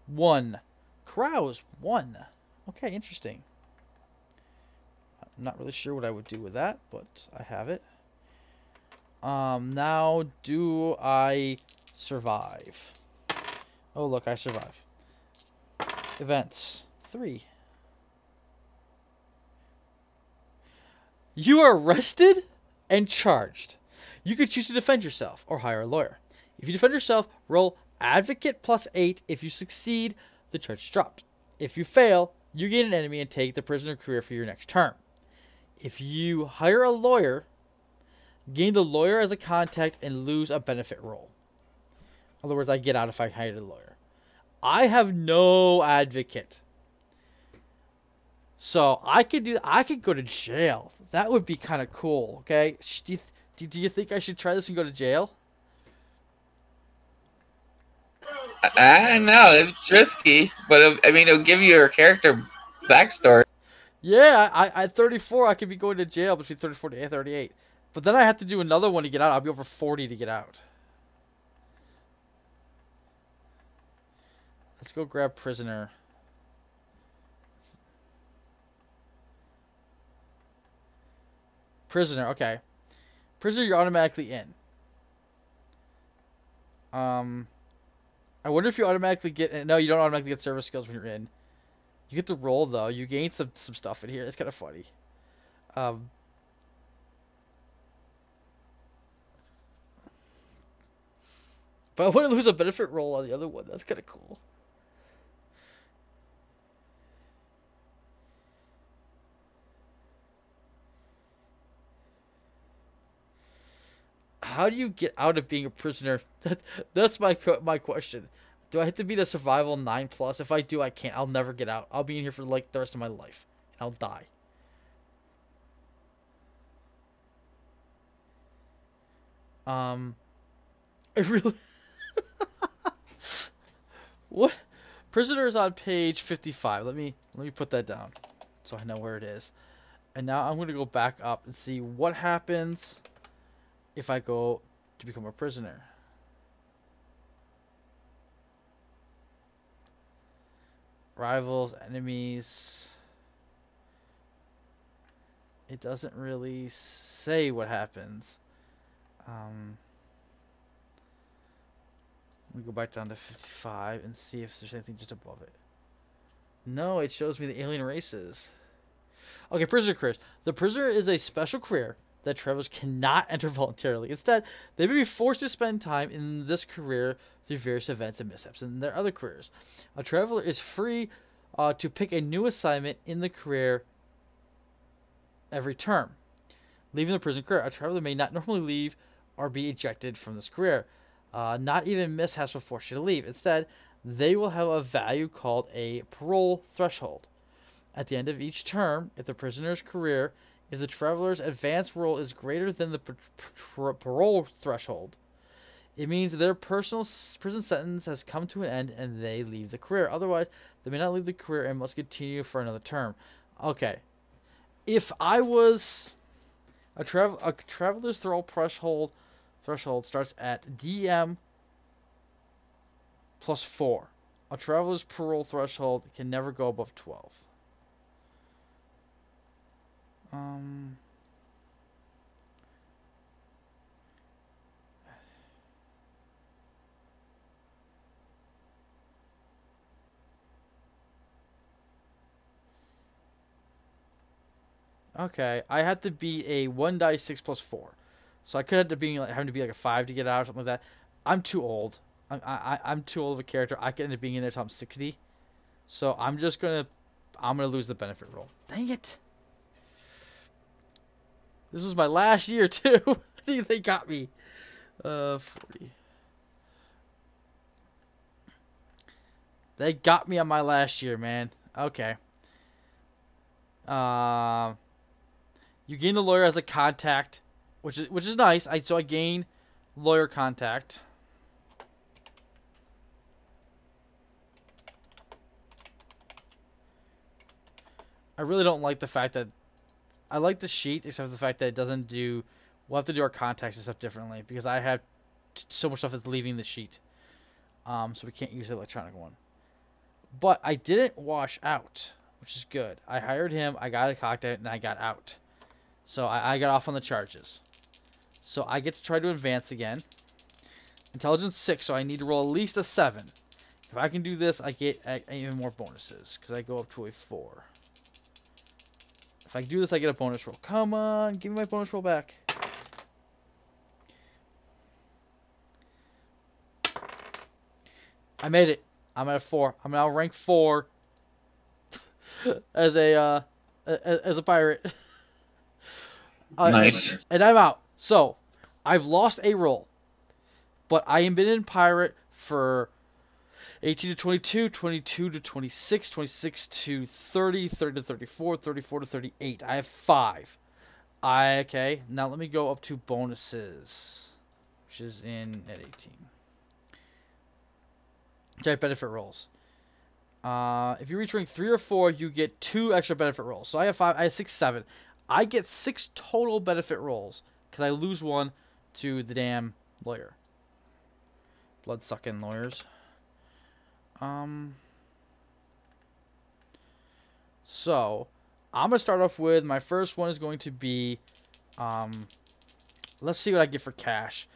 1. Carouse. 1. Okay, interesting. I'm not really sure what I would do with that, but I have it. Now, do I survive? Oh, look, I survive. Events. 3. You are arrested and charged. You could choose to defend yourself or hire a lawyer. If you defend yourself, roll advocate +8. If you succeed, the charge is dropped. If you fail, you gain an enemy and take the prisoner career for your next term. If you hire a lawyer, gain the lawyer as a contact and lose a benefit roll. In other words, I get out if I hire a lawyer. I have no advocate. So I could go to jail. That would be kind of cool, okay? Do you think I should try this and go to jail? No, it's risky, but I mean, it'll give you your character backstory. Yeah, at 34, I could be going to jail between 34 to 38. But then I have to do another one to get out. I'll be over 40 to get out. Let's go grab prisoner. Prisoner, okay. Prisoner, you're automatically in. I wonder if you automatically get... No, you don't automatically get service skills when you're in. You get to roll, though. You gain some stuff in here. It's kind of funny. But I want to lose a benefit roll on the other one. That's kind of cool. How do you get out of being a prisoner? That's my question. Do I have to beat a survival 9+? If I do, I can't. I'll never get out. I'll be in here for like the rest of my life. And I'll die. I really... What? Prisoner is on page 55. Let me put that down so I know where it is. And now I'm going to go back up and see what happens if I go to become a prisoner. Rivals, enemies. It doesn't really say what happens. Let me go back down to 55 and see if there's anything just above it. No, it shows me the alien races. Okay, prisoner careers. The prisoner is a special career that travelers cannot enter voluntarily. Instead, they may be forced to spend time in this career through various events and mishaps in their other careers. A traveler is free to pick a new assignment in the career every term. Leaving the prison career, a traveler may not normally leave or be ejected from this career. Not even mishaps will force you to leave. Instead, they will have a value called a parole threshold. At the end of each term, if the prisoner's career, if the traveler's advance roll is greater than the parole threshold, it means their personal prison sentence has come to an end and they leave the career. Otherwise, they may not leave the career and must continue for another term. Okay. If I was a traveler's threshold starts at DM plus 4. A traveler's parole threshold can never go above 12. Okay, I have to be a 1 die 6 plus 4. So I could have to be like, having to be like a 5 to get out or something like that. I'm too old. I'm too old of a character. I could end up being in there until I'm 60. So I'm gonna lose the benefit roll. Dang it. This was my last year too. They got me. 40. They got me on my last year, man. Okay. You gain the lawyer as a contact, which is nice. So I gain lawyer contact. I really don't like the fact that I like the sheet, except for the fact that it doesn't do. We'll have to do our contacts and stuff differently because I have so much stuff that's leaving the sheet. So we can't use the electronic one. But I didn't wash out, which is good. I hired him, I got a contact, and I got out. So I got off on the charges. So I get to try to advance again. Intelligence 6, so I need to roll at least a 7. If I can do this, I get even more bonuses because I go up to a 4. If I do this, I get a bonus roll. Come on, give me my bonus roll back. I made it. I'm at a 4. I'm now rank 4 as a pirate. Nice. And I'm out. So, I've lost a roll. But I have been in pirate for 18 to 22, 22 to 26, 26 to 30, 30 to 34, 34 to 38. I have 5. Okay, now let me go up to bonuses, which is in at 18. Giant benefit rolls. If you reach rank 3 or 4, you get 2 extra benefit rolls. So I have 5. I have 6, 7. I get 6 total benefit rolls because I lose 1 to the damn lawyer. Blood sucking lawyers. So I'm gonna start off with my first one is going to be let's see what I get for cash.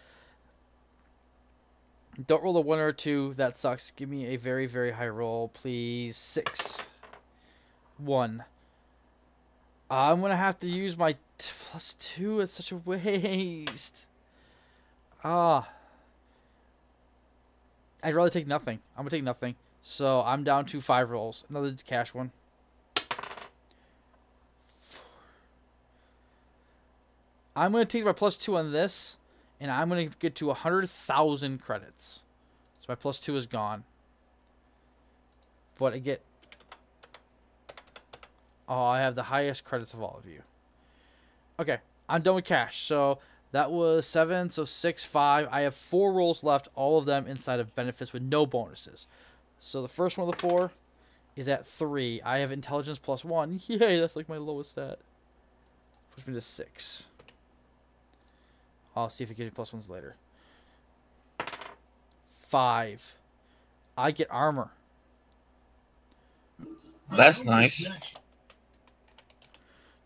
Don't roll a 1 or a 2. That sucks. Give me a very, very high roll, please. 6. 1. I'm going to have to use my +2. It's such a waste. I'd rather take nothing. I'm going to take nothing. So I'm down to 5 rolls. Another cash one. 4. I'm going to take my +2 on this. And I'm going to get to 100,000 credits. So my +2 is gone. But I get... Oh, I have the highest credits of all of you. Okay, I'm done with cash. So that was 7, so 6, 5. I have 4 rolls left, all of them inside of benefits with no bonuses. So the first one of the 4 is at 3. I have intelligence +1. Yay, that's like my lowest stat. Push me to 6. I'll see if it gives me +1s later. 5. I get armor. That's nice.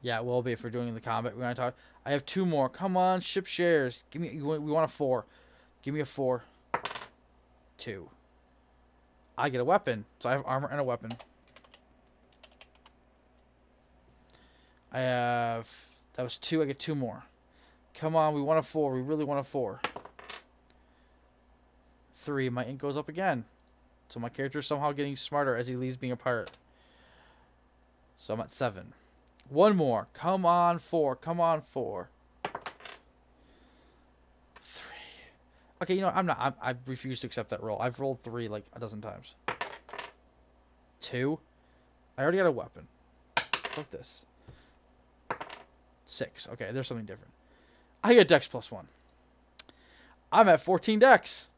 Yeah, it will be if we're doing the combat. We're gonna talk. I have 2 more. Come on, ship shares. Give me. We want a 4. Give me a 4. 2. I get a weapon, so I have armor and a weapon. I have. That was 2. I get 2 more. Come on, we want a 4. We really want a 4. 3. My ink goes up again. So my character is somehow getting smarter as he leaves being a pirate. So I'm at 7. 1 more. Come on, 4. Come on, 4. 3. Okay, you know, I refuse to accept that roll. I've rolled 3 like a dozen times. 2. I already got a weapon. Fuck this. 6. Okay, there's something different. I get Dex +1. I'm at 14 Dex.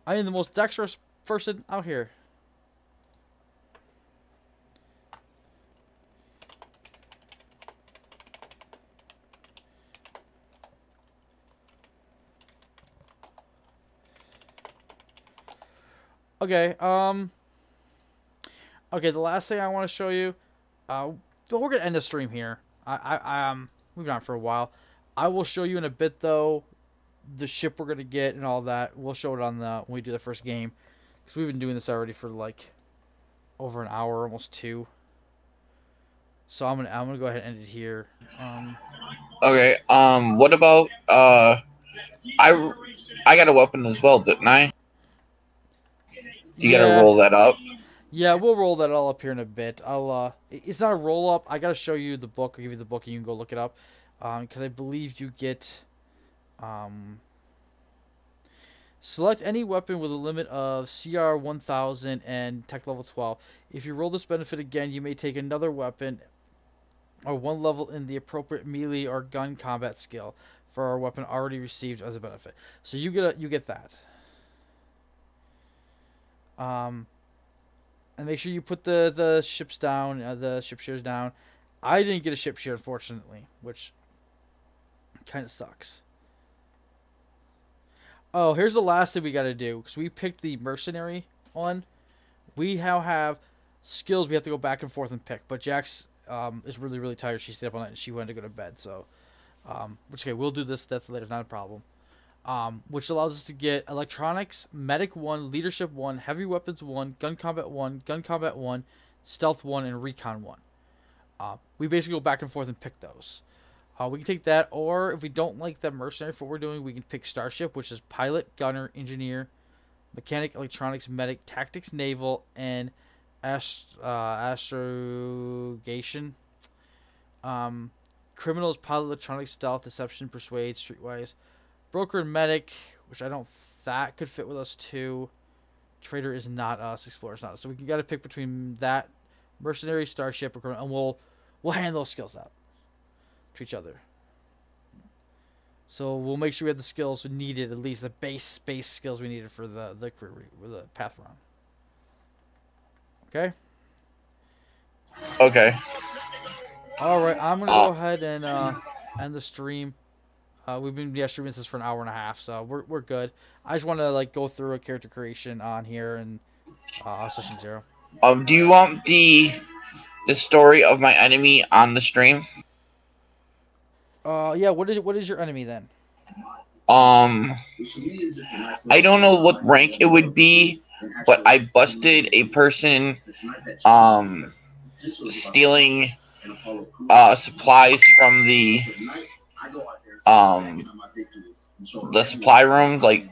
I am the most dexterous person out here. Okay, okay, the last thing I want to show you, well, we're gonna end the stream here. We've been on for a while. I will show you in a bit though, the ship we're gonna get and all that. We'll show it on the when we do the first game, because we've been doing this already for like over an hour, almost 2. So I'm gonna go ahead and end it here. Okay. What about I I got a weapon as well, didn't I? You gotta Yeah, roll that up. yeah, we'll roll that all up here in a bit. It's not a roll up. I gotta show you the book. I'll give you the book and you can go look it up. Because I believe you get, select any weapon with a limit of CR 1000 and tech level 12. If you roll this benefit again, you may take another weapon or 1 level in the appropriate melee or gun combat skill for our weapon already received as a benefit. So you get that. And make sure you put the ships down, the ship shares down. I didn't get a ship share, unfortunately, which kind of sucks. Oh, here's the last thing we got to do, because we picked the mercenary one. We now have skills we have to go back and forth and pick, but Jax is really, really tired. She stayed up all night and she wanted to go to bed, so, which, okay, we'll do this, that's later, not a problem. Which allows us to get electronics, medic 1, leadership 1, heavy weapons 1, gun combat 1, stealth 1, and recon 1. We basically go back and forth and pick those. We can take that, or if we don't like the mercenary for what we're doing, we can pick starship, which is pilot, gunner, engineer, mechanic, electronics, medic, tactics, naval, and astrogation. Criminals, pilot, electronics, stealth, deception, persuade, streetwise. Broker and medic, which I don't that could fit with us too. Trader is not us. Explorer is not us. So we got to pick between that, mercenary, starship, or criminal, and we'll hand those skills out to each other. So we'll make sure we have the skills needed, at least the base skills we needed for the career or the path we're on. Okay. Okay. All right, I'm gonna go ahead and end the stream. We've been streaming this for an hour and a half, so we're good. I just want to like go through a character creation on here and session 0. Do you want the story of my enemy on the stream? Yeah. What is your enemy then? I don't know what rank it would be, but I busted a person stealing supplies from the supply room, like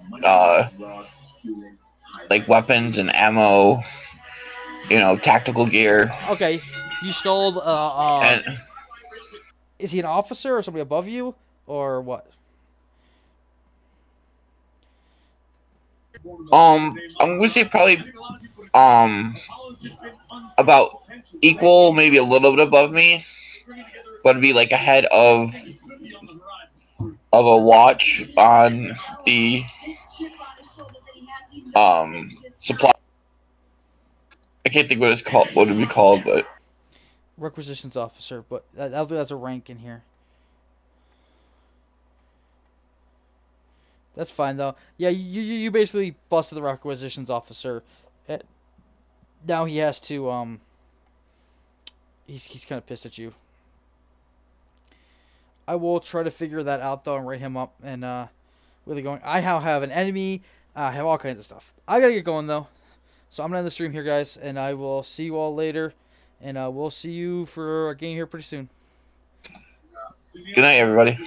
weapons and ammo, tactical gear. Okay, you stole. And is he an officer or somebody above you or what? I'm gonna say probably about equal, maybe a little bit above me, but it'd be like ahead of a watch on the supply. I can't think what it's called. What it'd be called, but Requisitions officer. But I don't think that's a rank in here. That's fine though. Yeah, you basically busted the requisitions officer. Now he has to he's kind of pissed at you. I will try to figure that out though and write him up and really going. I now have an enemy. I have all kinds of stuff. I gotta get going though, so I'm gonna end the stream here, guys, and I will see you all later, and we'll see you for a game here pretty soon. Good night, everybody.